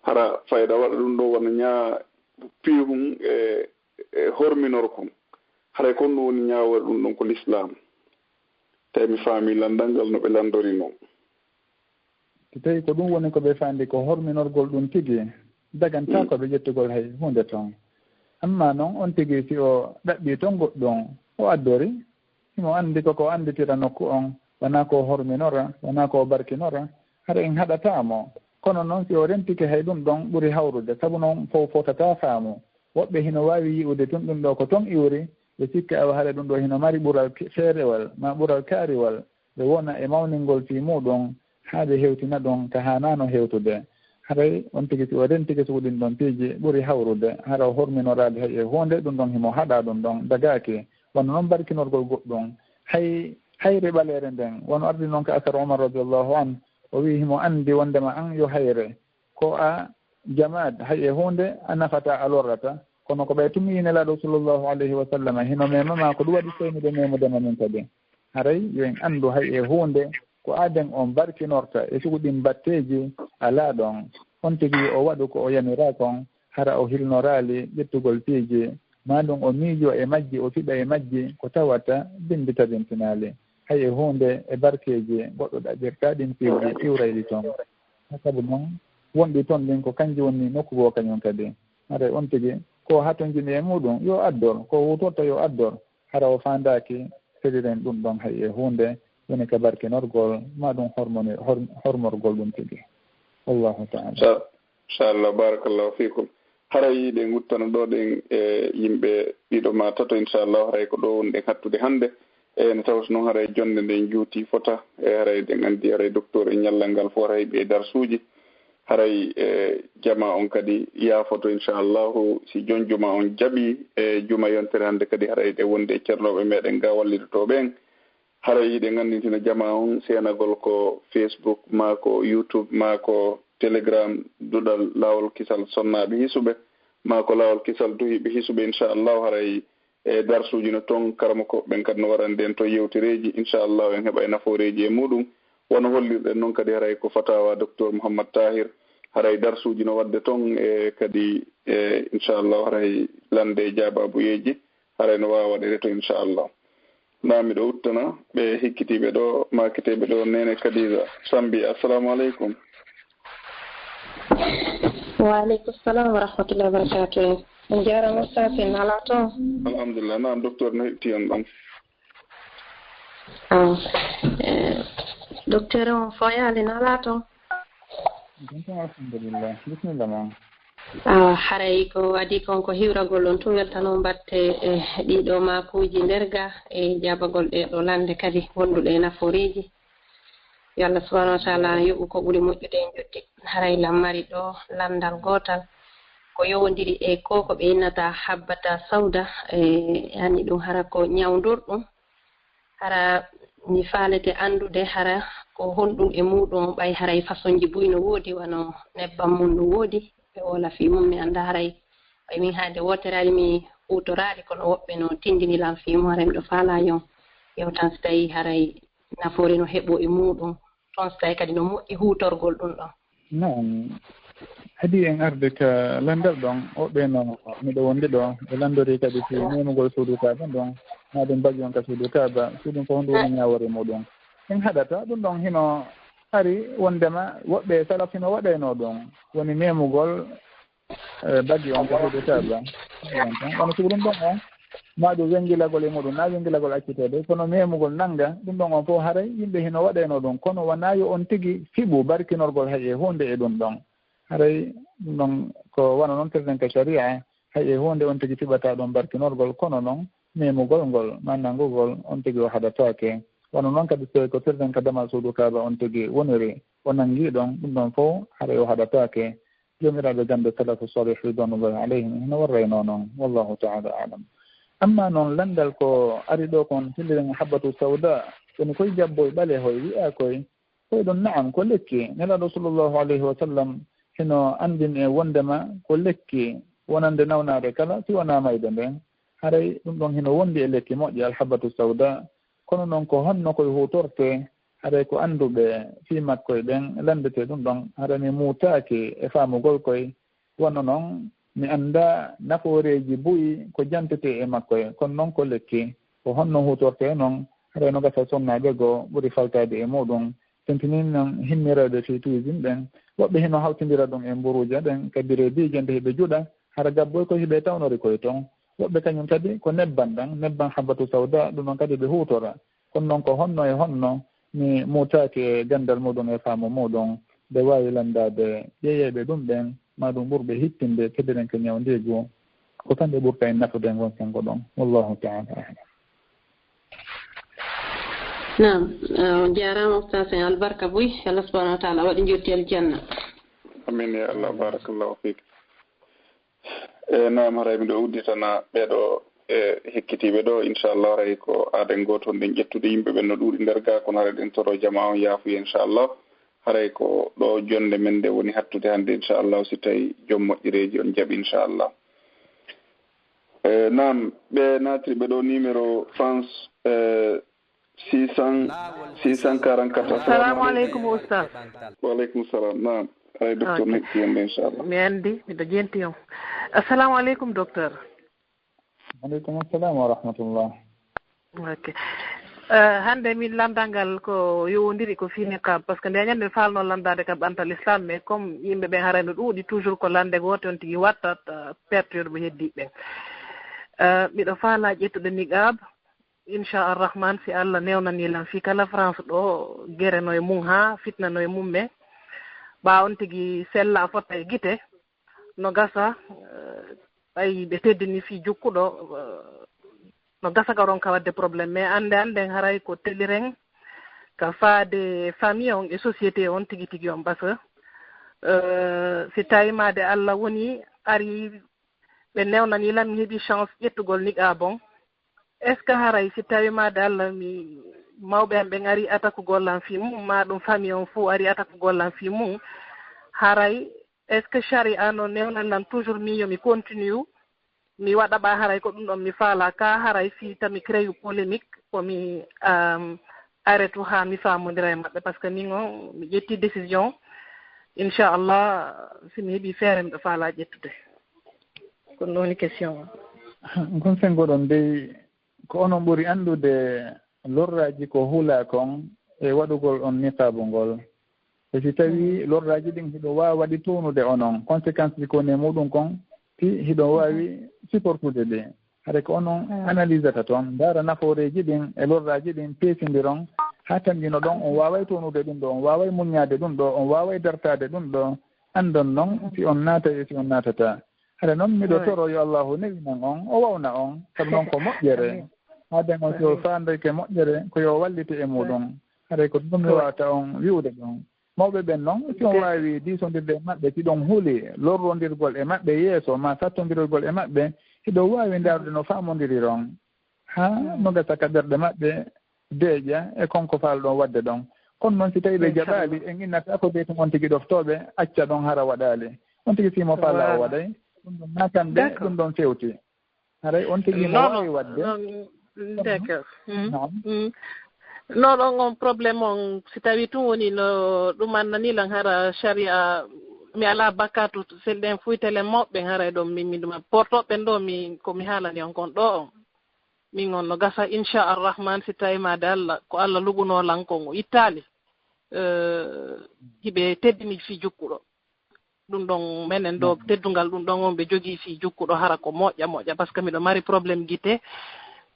hara fayda waɗa ɗum ɗo wono ñaa piihum e horminorkon haray kon ɗum woni ñaawore ɗum ɗon ko l'islam tawi mi faami landal ngal no ɓe landori noon so tawi ko ɗum woni ko ɓe faandi ko horminorgol ɗum tigi daganta ko ɓe ƴettugol hay hunde toon amma noon on tigi si o ɗaɓɓi toon goɗɗum o addori himo anndi koko annditira nokku on wonaa ko horminora wonaa ko barkinora hara en haɗataamo kono noon si o rentike hay ɗum ɗon ɓuri hawrude sabu noon fof fotata faamu woɓɓe hino waawi yi'ude tun ɗum ɗo ko toon iwri ɓe sikka awa haɗa ɗum ɗo hino mari ɓural feerewal ma ɓural kaariwal ɓe wona e mawningol fii muɗum haa ɓe hewtina ɗum ka haanano hewtude haray on tigi si o rentike suuɗin ɗon piiji ɓuri hawrude hara o horminoraade hay e hunde ɗum ɗon himo haɗa ɗum ɗon dagaaki wonno noon barkinorgol goɗɗum hayre ɓaleere nden wono ardi noon ka asar omar radiallahu an o wi himo anndi wondema an yo hayre ko a jamaad hay e hunde a nafata a lorrata kono ko ɓay tumi nelaɗo sallllahu alayhi wa sallam hino memama ko ɗum waɗi seynude memudema min kadi haray yo en anndu hay e hunde ko aaden on barkinorta e suguɗin batteji alaa ɗon on tigi o waɗu ko o yamira kon hara o hilnoraali ƴettugol piiji ma ɗum o miijo e majji o fiɗa e majji ko tawata bindi tabintinaali hay e hunde e barkeji goɗɗo ɗaɓirtaɗin piiji iwrayɗi toon sabu noon wonɗi toon ɗin ko kanji woni nokkugo kañum kadi haray on tigi ko hatojini e muɗum yo addor ko wutorta yo addor hara o fandaki sediren ɗum ɗon hay e hunde woni ka barkinorgol ma ɗum hormorgol ɗum tigi wallahu taala inchallah barakallahu fikum hara yiiɗe guttano ɗo ɗen e yimɓe ɗiɗo ma tato inchallah haray ko ɗo wonɗen hattude hannde e ne tawata noon haray jonde nden juuti fota e haray ɗen anndi haray docteur e ñallal ngal fo haray ɓe darsuuji haray e jama on kadi yaafoto inchallahu si jon juma on jaɓi e juma yontere hannde kadi haray ɗe wonde e ceernoɓe meɗen ga wallitotoɓen haray yiɗe nganndintina jama on senagol ko Facebook ma ko YouTube ma ko Telegram duɗal laawol kisal sonnaɓe hisuɓe ma ko laawol kisal duhiɓe hisuɓe inchallahu haray e darsuji no toon karama koɓɓen kadi no warande en to yewtereji inchallahu en heɓa e nafooreji e muɗum wono hollirɗen noon kadi haray ko fatawa docteur Mouhammad Tahir haray darsuji no wadde toon e kadi e inchallahu haray lande e jaababuyeji haray no wawa waɗede to inchallah nami ɗo uttana ɓe hikkitiɓe ɗo makiteɓe ɗo nene Kadiza Sambi assalamu aleykum. Waaleykum salam wa rahmatullahi wa barakatuh. On jarama sasin ala toon. Alhamdulillah naam docteur no hetti on ɗon. Docteur on foyali no ala toon. Alhamdulillah bisimilla ma. Haray ko adi konko hiwragol on tun weltano mbatte e ɗiɗo makuji nderga e jabagol ɗe ɗo lande kadi wonduɗe e naforeji yo Allah subhanahu wa taala yoɓu ko ɓuri moƴƴude en jotti haray lammari ɗo landal gotal ko yowodiri e ko ɓe innata habbata sawda e hani ɗum hara ko ñawdorɗum hara mi falete andude hara ko honɗum e muɗum ɓay haray façon ji buyno woodi wano nebbam mum ɗum woodi ɓe wola fi mum mi annda haray ɓay min hande woterali mi hutoraɗi kono woɓɓe no tindinilan fi mum haray miɗo faala yon yewtan so tawi haray nafoore no heɓo e muɗum toon so tawi kadi no moƴƴi hutorgol ɗum ɗon non adi en arde ka landal ɗon woɓɓe no miɗo wondi ɗo ɓe landori kadi si memugol suudu kaaba ɗon ha ɗum mbaɗi on ka suudu kaaba suuɗum ko honɗum woni ñawore muɗum en haɗata ɗum ɗon hino ari wondema woɓɓe salaf hino waɗayno ɗum woni memugol baggi on ka suudu kaaba wono suuɗum ɗon on maɗum wengilagol e muɗum na wengilagol accitede kono memugol nanga ɗum ɗon on fof haray yimɓe hino waɗayno ɗum kono wona yo on tigi fiɓu barkinorgol hay e hunde e ɗum ɗon haray ɗum ɗon ko wona noon terden ka sharia hay e hunde on tigi fiɓata ɗon barkinorgol kono noon memugol ngol mannangugol on tigi o haɗatake wono noon kadi so ko terden ka damal suudu kaaba on tigi woniri o nangi ɗon ɗum ɗon fof haray o haɗatake jomiraɓe gande salafu salih ridwanullahi alayhim hino warrayno noon wallahu taala alam amma noon landal ko ari ɗo kon hilliren habbatu sawda woni koye jabboye ɓale hoye wiya koye ɗon naam ko lekki nelaɗo sallllahu alayhi wa sallam hino andin e wondema ko lekki wonande nawnade kala si wona mayde nden haray ɗum ɗon hino wondi e lekki moƴƴi alhabbatu sawda kono noon ko honno koye hutorte haray ko anduɓe fi makkoye ɓen landete ɗum ɗon haɗa mi muutaki e faamugol koye wonno noon mi annda nafooreji buyi ko jantete e makkoye kono noon ko lekki ko honno hutorte noon haɗa no gasa sonnaɓe goo ɓuri faltade e muɗum tentinin noon himmirade fi cuisine ɓen woɓɓe hino hawtidira ɗum e mburuja ɗen kabire diije nde hiɓe juɗa hara gabboy ko hiɓe tawnori koye toon woɓɓe kañum kadi ko nebban ɗan nebban habbatu sawda ɗum noon kadi ɓe hutora kono noon ko honno e honno mi muutaki e gandal muɗum e faamu muɗum ɓe wawi landade ƴeeyeɓe ɗum ɓen ma ɗum ɓurɓe hittinde kebiren ko ñawdigu ko kamɓe ɓurta en nafude gon sengo ɗon wallahu taala alam. Naam, jarama Oustaz en albarka boy, Allah subhanahu wa ta'ala waɗi jotti aljanna. Amin ya Allah, barakallahu fik. Naam, haray miɗo udditana ɓeɗo hekkitiɓe ɗo inchallah ray ko aaden goton ɗen ƴettude yimɓe ɓen no ɗuuɗi nder ga kono haɗa ɗen toro jama on yaafuya inchallah haray ko ɗo jonde men nde woni hattude hannde inchallah si tawi joom moƴƴireji on jaaɓi inchallah. Naam, ɓe natri ɓe ɗo numéro France 644. Assalamu aleykum oustaz. Wa aleykum salam. Naam, ay docteur nekki yonde inchallah. Mi andi miɗo jenti on. Assalamu aleykum docteur. Aleykum assalam wa rahmatullah. Ok. Hande min landal ko yowodiri ko fini kam par ce que nde ñande falno landade kam ɓantal islam mais comme yimɓe ɓen haray no ɗuuɗi toujours ko lande goto on tigui watta perturbe heddiɓe ɓen miɗo faala ƴettude niqab inchallah si Allah newnanilam fi kala France ɗo guereno e mum ha fitnano e mum ɓe ɓa on tigui sella fotta e guite no gasa ayi ɓe teddini fi jukkuɗo no gasa garon ka wadde probléme mais ande haray ko teliren ka faade famille on e société on tigi tigi on parce que si tawimade Allah woni ari ɓe newnanilam mi heeɓi chance ƴettugol niqab bon est ce que haray si tawimade Allah mi mawɓe am ɓen ari attaque gollam fi mum ma ɗum famille on fou ari attaque gollam fi mum haray est ce que charia no newnanam toujours min yomi continue mi waɗa ɓa haray ko ɗum ɗon mi faala ka haray fi tami créé polémique komi arrêtu ha mi famodira e maɓɓe par ce que min o mi ƴetti décision inchallah simi heeɓi feere miɗo faala ƴettude ko ɗum woni question o kon sengoɗon dey ko onon ɓuri anndude lorraji ko huula kon e waɗugol on niqabu ngol e si tawi lorraji ɗin hiɗo wawa waɗi townude onon conséquence ji koni e muɗum kon ti hiɗo wawi supportude ɗe haɗa ko onon analyse ata toon ndaara nafooreji ɗin e lorraji ɗin peesidiron ha tamƴino ɗon on waway townude ɗum ɗo on waway muññade ɗum ɗo on waway dartade ɗum ɗo andon noon si on naata e si on naatata haɗa noon miɗo toro yo allahu newinan on o wawna on sabu noon ko moƴƴere haaden on so faandeke moƴƴere ko yo wallite e muɗum haɗa ko ɗum mi wawata on wiwde ɗon mawɓe ɓen noon si on wawi disodirde e maɓɓe si ɗon huuli lorrodirgol e maɓɓe yeeso ma sattodirgol e maɓɓe hiɗo wawi ndarude no famodiriron ha no gasa ka ɓerɗe maɓɓe deeƴa e konko falɗon wadde ɗon kono noon si tawi ɓe jaɓali en innata ko ɓeytum on tigui ɗoftoɓe acca ɗon hara waɗali on tigui simo falla o waɗay ɗum ɗon natanɓe ɗum ɗon fewti haray on tigui mo wawi wadde d'accord non ɗon on probléme on si tawi tun woni no ɗum annanilan hara charia mi ala bakkatu selɗen fuytele mawɓe haray ɗon min ɗuma portoɓen ɗo mi komi haalani on kon ɗo on min on no gasa inchallah si tawimade Allah ko Allah luɓunolan kon o ittali hiɓe teddini fi jukkuɗo ɗum ɗon menen ɗo teddungal ɗum ɗon on ɓe jogii fi jukkuɗo hara ko moƴƴa par ce que miɗo mari probléme guite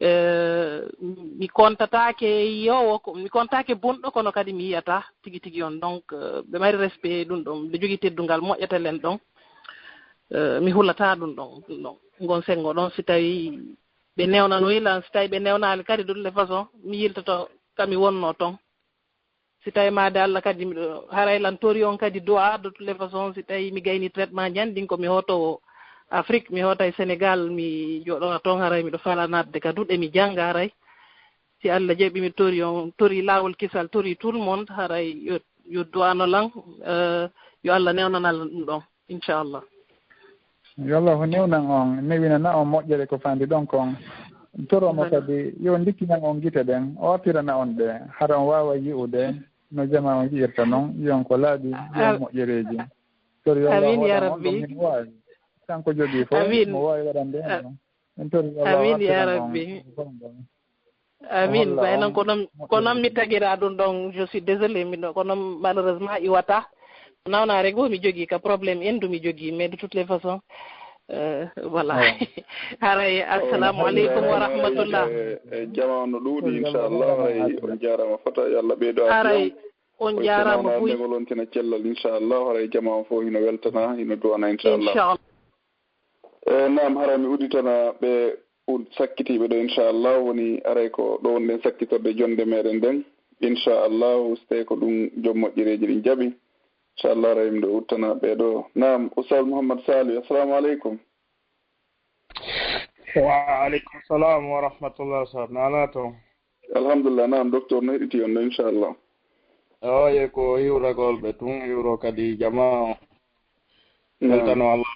mi kontatake yowo mi kontake bunɗo kono kadi mi yiyata tigi tigi on donc ɓe mari respect ɗum ɗon ɓe jogii teddungal moƴƴatelen ɗon mi hulata ɗum ɗon gon sengo ɗon si tawi ɓe newnanoyilan si tawi ɓe newnali kadi de toute les façon mi yiltoto kami wonno toon si tawi made Allah kadi miɗo haraylan tori on kadi do'a de toutes les façons si tawi mi gayni traitement jandin komi hoto Afrique mi hota e Sénégal mi joɗona toon haray miɗo fala natde ka duɗe mi jangga haray si Allah jaɓi mi tori on tori lawol kisal tori tout le monde haray yo do'anolan yo Allah newnanal ɗum ɗon inchallah yo Allah ho newnan on newinana on moƴƴere ko fandi ɗon kon toromo kadi yo dikkinan on guite ɗen o artirana on ɗe hara on wawa yi'ude no jama on yiyirta noon yiyon ko laaɓi yiyon moƴƴereji tori yo Allah hoɗamin wawi kanko jogii fof mo wawi waɗande en tori amin ya rabbi amin ɓaynon ko noon mi tagira ɗum ɗon je suis désolé miɗo ko noon malheureusement iwata nawnare goo mi jogii ka probléme endu mi jogii mais de toutes les façons voilà haray assalamu aleykum wa rahmatullah jama no ɗuuɗi inchallah hay on jarama fota yo Allah ɓeydo haray on jarama buy golontina cellal inchallah haray jama o fof hino weltana hino duwana inchallah naam harami uditana ɓe sakkitiɓe ɗo inchallah woni aray ko ɗo wonɗen sakkitorde jonde meɗen nden inchallahu so tawi ko ɗum joom moƴƴereji ɗin jaaɓi inchallah rahim ɗo uttana ɓeɗo. Naam oustad Mouhammad Saliou, assalamu aleykum. Wa aleykum salam wa rahmatullah. Sar nala to alhamdulillah. Naam docteur no heɗiti on ɗo inchallah. oye ko hiwragol ɓe tun hiwro kadi jama weltano Allah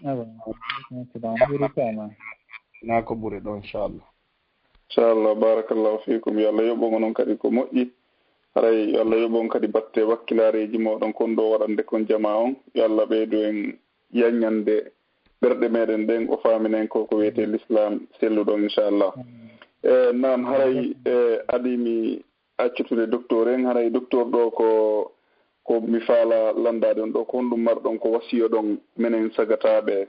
na ko ɓuri ɗo inchallah barakallahu fikum. yo Allah yoɓomo noon kadi ko moƴƴi haray yo Allah yoɓon kadi batte wakkilareji moɗon kon ɗo waɗande kon jama on. yo Allah ɓeydu en yaññande ɓerɗe meɗen ɗen o faminen ko wiyete l'islam selluɗon inchallah. Naam haray adimi accutude docteur en haray docteur ɗo ko mi faala landade on ɗo ko honɗum marɗon ko wasiyo ɗon minen sagataɓe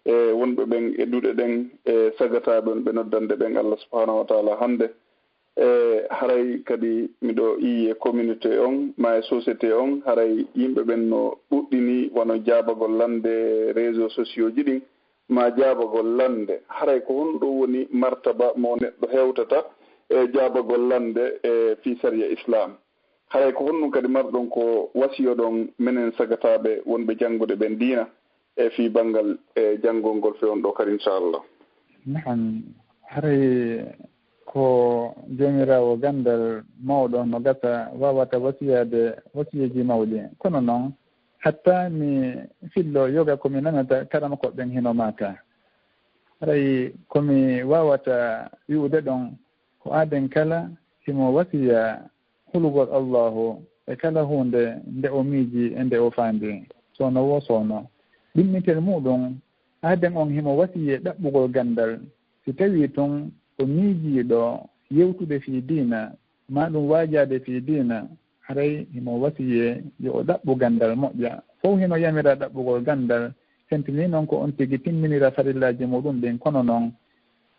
wonɓe ɓen e duɗe ɗen sagataɓe on ɓe noddande ɓen Allah subhanahu wa taala hande haray kadi miɗo yiye communauté on ma e société on haray yimɓe ɓen no ɓuɗɗini wono jaabagol lande réseau sociaux ji ɗin ma jaabagol lande haray ko honɗum woni martaba mo neɗɗo hewtata e jaabagol lande e fi saria islam. haray ko honɗum kadi marɗon ko wasiyo ɗon minen sagataɓe wonɓe janngude ɓen diina e fi banggal e janngol ngol fewn ɗo kadi inchallah. Naam haray ko jomirawo gandal mawɗo no gasa wawata wasiyeji mawɗi kono noon hatta mi fillo yoga komi nanata karama koɓɓen hino mata haray komi wawata wi'ude ɗon ko aaden kala himo wasiya hulugol allahu e kala hunde nde o miiji e nde o faandi sono wo sono ɗimmitel muɗum aaden on himo wasiye ɗaɓɓugol gandal si tawi tun o miijiiɗo yewtude fii diina ma ɗum waajade fii diina haray himo wasiye yo o ɗaɓɓu gandal moƴƴa fof hino yamira ɗaɓɓugol gandal sentini noon ko on tigi timminira farillaji muɗum ɗin kono noon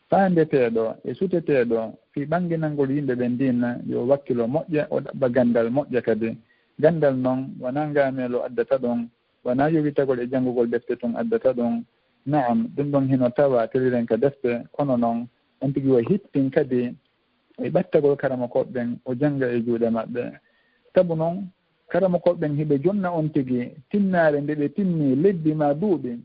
faandeteeɗo e suteteeɗo fii ɓanginalngol yimɓe ɓen diina yo wakkilo moƴƴa o ɗaɓɓa gandal moƴƴa kadi gandal noon wona ngaamelo addata ɗum wona yowitagol e janngugol defte tun addata ɗum naam ɗum ɗon hino tawa teliren ka defte kono noon on tigi o hittin kadi e ɓattagol karama koɓɓen o jannga e juuɗe maɓɓe sabu noon karama koɓɓen hiɓe jonna on tigi tinnaare nde ɓe tinni lebbi ma duuɓi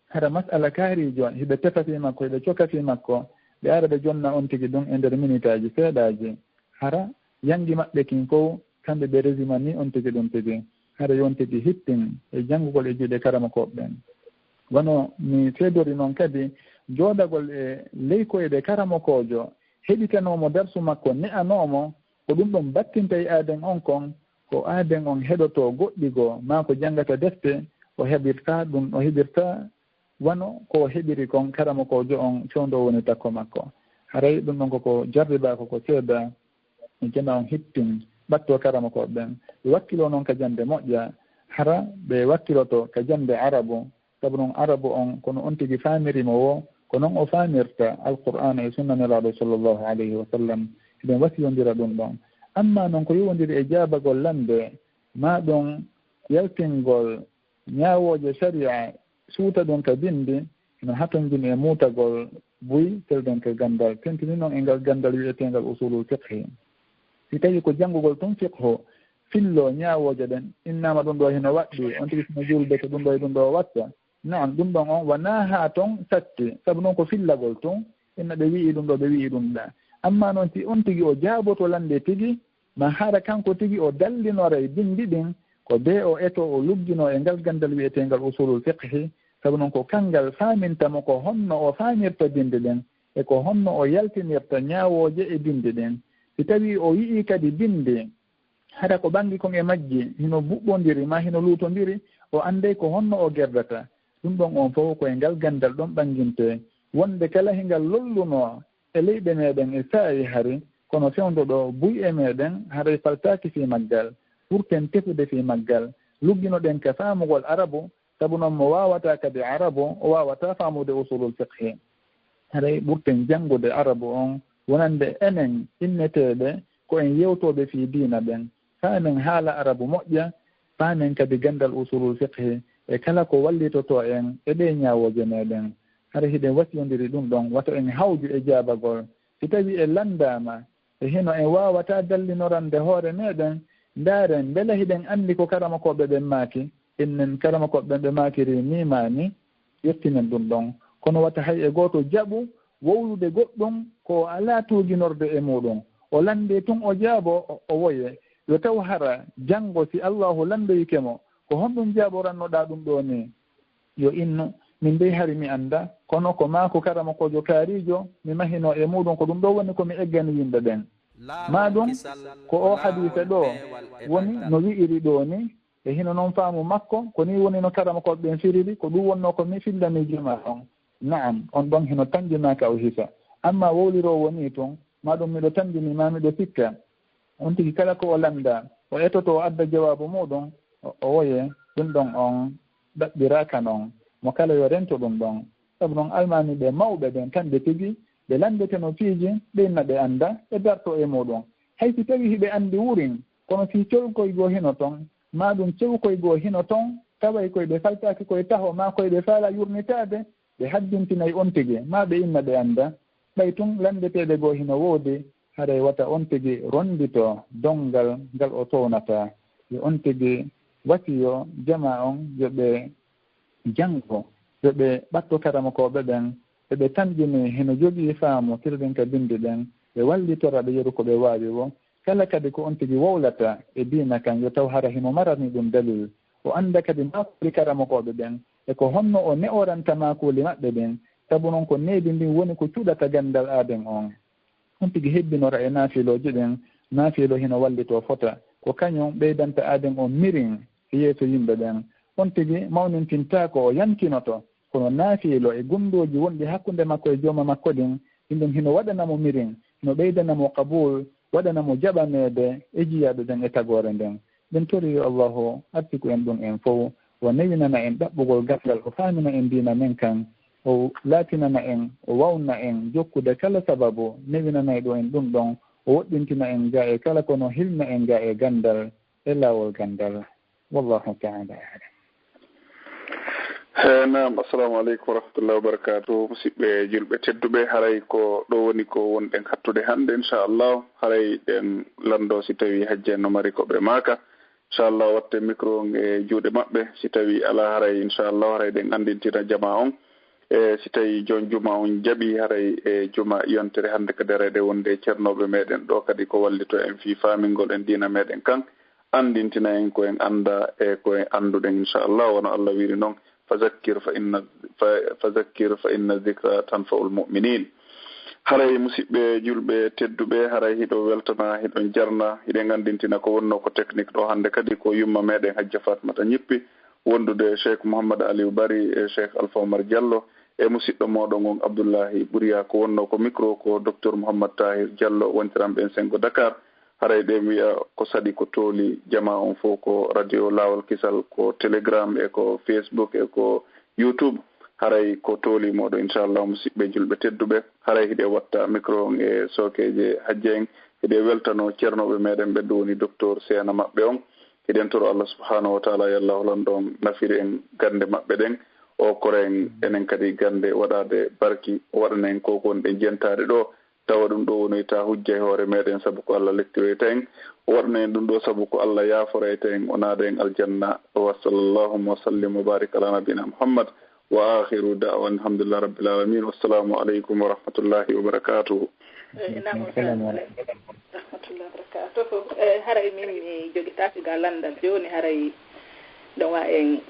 hara masala kaarijo hiɓe tefa fi makko hiɓe coka fi makko ɓe ara ɓe jonna on tigi ɗum e nder minute aji seeɗaji hara yangi maɓɓe kin fof kamɓe ɓe résima ni on tigi ɗum tigi hara yon tigi hittin e janngugol e juuɗe karama koɓɓen wono mi seedori noon kadi jooɗagol e leykoyɗe karamokojo heɗitanomo darsu makko ne'anomo ko ɗum ɗon battinta e aaden on kon ko aaden on heɗoto goɗɗigo ma ko janngata defte o heɓirta ɗum o heɓirta wano ko heɓiri kon karamokojo on fewndo woni takko makko haray ɗum ɗon koko jarriba koko seeda e jama on hittin ɓatto karamokoɓen ɓe wakkilo noon ka jande moƴƴa hara ɓe wakkiloto ka jande arabu sabu noon arabu on kono on tigi faamirimo wo ko noon o faamirta alqur'ana e sunna nelaaɗo sallllahu alayhi wa sallam eɓen wasiyondira ɗum ɗon amma noon ko yowondiri e jaabagol lande ma ɗum yaltingol ñaawooje sharia suuta ɗum ka bindi no hatonjin e muutagol buy telɗen ka gandal tentini noon e ngal gandal wiyetengal usulul fiqhi si tawi ko janngugol tun fiqhu fillo ñaawooje ɗen innama ɗum ɗo hino waɗɗi on tigi sino julde ko ɗum ɗo e ɗum ɗo watta naam ɗum ɗon on wona haa toon satti sabu noon ko fillagol tun inna ɓe wi'i ɗum ɗo ɓe wi'i ɗum ɗa amma noon si on tigi o jaaboto lande tigi ma haara kanko tigi o dallinora e bindi ɗin ko be o eto o luggino e ngal gandal wiyetengal usulul fiqhi sabu noon ko kanngal faamintamo ko honno o faamirta bindi ɗen e ko honno o yaltinirta ñaawooje e bindi ɗen si tawi o yi'i kadi bindi hara ko ɓangi kon e majji hino buɓɓondiri ma hino luutondiri o anndey ko honno o gerdata ɗum ɗon on fof koye ngal gandal ɗon ɓanginte wonde kala hingal lolluno e leyɗe meɗen e saayi hari kono fewndo ɗo buy e meɗen haray faltaki fi maggal ɓurten tefude fi maggal lugginoɗen ka faamugol arabu sabu noon mo wawata kadi arabu o wawata faamude usulul fiqhi haray ɓurten janngude arabu on wonande enen inneteɓe ko en yewtoɓe fi diina ɓen faamen haala arabu moƴƴa faamen kadi gandal usulul fiqhi e kala ko wallitoto en e ɗe ñaawooje meɗen hara hiɗen wasiyondiri ɗum ɗon wato en hawju e jaabagol si tawi e landama e hino en wawata dallinorande hoore meɗen ndaren beele hiɗen andi ko karamakoɓe ɓen maaki ennen karamakoɓe ɓe maakiri nimani yettinen ɗum ɗon kono wata hay e goto jaɓu wowlude goɗɗum ko ala tuginorde e muɗum o lande tun o jaabo o woye yo taw hara janngo si allahu landoyikemo ko honɗum jaaɓorannoɗa ɗum ɗo ni yo innu min dey hari mi annda kono ko maako karama kojo kaarijo mi mahino e muɗum ko ɗum ɗo woni komi eggani yimɓe ɓen ma ɗum ko o hadise ɗo woni no wi'iri ɗo ni e hino noon faamu makko ko ni woni no karama koɓe ɓen firiri ko ɗum wonno ko mi fillani juma on naam on ɗon hino tanjinaka o hisa amma wowlirowo ni tun ma ɗum miɗo tanjini ma miɗo sikka on tigi kala ko o landa o etoto o adda jawabu muɗum o woye ɗum ɗon on ɗaɓɓiraka noon mo kala yo rento ɗum ɗon sabu noon almami ɓe mawɓe ɓen kamɓe tigi ɓe landeteno piiji ɓenna ɓe annda ɓe darto e muɗum hay si tawi hiɓe anndi wurin kono si cewkoye goo hino toon ma ɗum cewkoye goo hino toon taway koye ɓe faltaki koye taho ma koye ɓe faala yurnitade ɓe haddintinayi on tigi ma ɓe inna ɓe annda ɓay tun landeteɗe goo hino woodi haɗa wata on tigi rondito dongal ngal o townata yo on tigi wasiyo jama on yoɓe janngo yoɓe ɓatto karama koɓe ɓen eɓe tanjini heno jogii faamu tirɗen ka bindi ɗen ɓe wallitora ɓe yeru ko ɓe waawi wo kala kadi ko on tigi wowlata e diina kan yo taw hara himo marani ɗum dalil o annda kadi makuli karama koɓe ɓen e ko honno o ne'oranta makuli maɓɓe ɓen sabu noon ko needi ndin woni ko cuɗata gandal aaden on tigi hebbinora e naafiloji ɗen naafilo hino wallito fota ko kañum ɓeydanta aaden on mirin e yeeso yimɓe ɓen on tigi mawnintintako o yankinoto kono naafilo e gundoji wonɗi hakkunde makko e jooma makko ɗin ɗin hino waɗanamo mirin hino ɓeydanamo qabul waɗanamo jaɓaneede e jiyaɓe ɓen e tagore nden ɓen tori yo allahu artiku en ɗum en fof o newinana en ɗaɓɓugol gafgal o faamina en diina men kan o laatinana en o wawna en jokkude kala sababu newinanay ɗo en ɗum ɗon o woɗɗintina en ga e kala kono hilna en ga e gandal e laawol gandal wallahu taala alam. Naam, assalamu aleykum wa rahmatullahi wa barakatuh. Musidɓe julɓe tedduɓe, haray ko ɗo woni ko wonɗen hattude hannde inchallah. Haray ɗen lando si tawi hajji en no mari koɓe maaka inchallah watte micro e juuɗe maɓɓe si tawi ala haray inchallah haray ɗen andintina jama on si tawi jon juma on jaɓi haray e juma yontere hannde ko derede wonde ceernoɓe meɗen ɗo kadi ko wallito en fi famingol en dina meɗen kan andintina en ko en anda e ko en anduɗen inchallah wono Allah wiri noon fazakkir fa inna zicra tanfa'ul mu'minin. haray musidɓe julɓe tedduɓe haray hiɗo weltana hiɗon jarna hiɗen andintina ko wonno ko technique ɗo hannde kadi ko yumma meɗen hajja fatmata ñippi wondude cheikh mouhammad aliou bari e cheikh alpha omar diallo e musidɗo moɗon on abdoullahi ɓuriya ko wonno ko micro ko docteur mouhammad tahir diallo wontiranɓe en sengo dakar haray ɗe wiya ko saɗi ko tooli jama on fof ko radio lawol kisal ko telegram e ko facebook e ko youtube haray ko tooli moɗo inchallah musidɓe julɓe tedduɓe haray hiɗe watta micro on e sokeje hajja en hiɗe weltano ceernoɓe meɗen ɓe woni docteur seena maɓɓe on hiɗen toro Allah subhanahu wa taala yallah holon ɗon nafiri en gande maɓɓe ɗen o koren enen kadi gande waɗade barki o waɗana en ko gonɗen jentade ɗo tawa ɗum ɗo wonoyta hujja e hoore meɗen saabu ko Allah lettiroyta en o waɗana en ɗum ɗo saabu ko Allah yaforayta en o naada en aljanna wa sallallahu wa sallim wa barik ala nabina muhammad wa akhiru da'wa alhamdulillah rabbil alamin wassalamu aleykum wa rahmatullahi wa barakatuh. haray min mi jogitaki ga landal joni haray ɗon wa en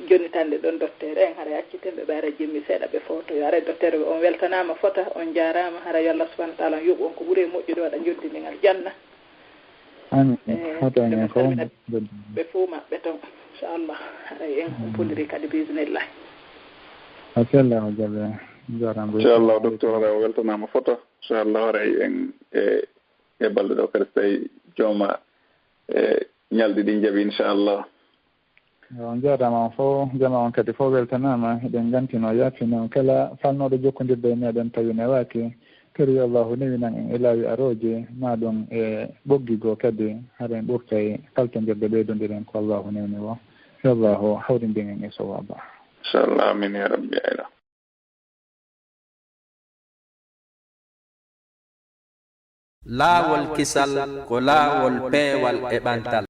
jonitande ɗon docteur en haray accitenɓe ɓe ara jimmi seeɗa ɓe foto yo haray docteur ɓe on weltanama fota on jarama haray Allah subhanahu wa taala on yoɓu on ko ɓuuri moƴƴude waɗa joddinigal janna ɓe fo maɓɓe ton inchallah haray en on poliri kadi bisnillah inchallah docteur haray o weltanama fota inchallah haray en e balɗe ɗo kadi so tawi jooma ñalɗi ɗi jaaɓi inchallah on jaarama on fof jama on kadi fof weltanama eɗen gantino yaafino kala falnoɗo jokkodirde e meɗen tawi newaki kadi allahu newinan en e laawi aroji maɗum e ɓoggigoo kadi haɗa en ɓurtay faltodirde ɓeydodiren ko allahu newni wo yo allahu hawrindin en e sowaba inchallah amin ya rabbi ala laawol kisal ko laawol peewal e ɓantal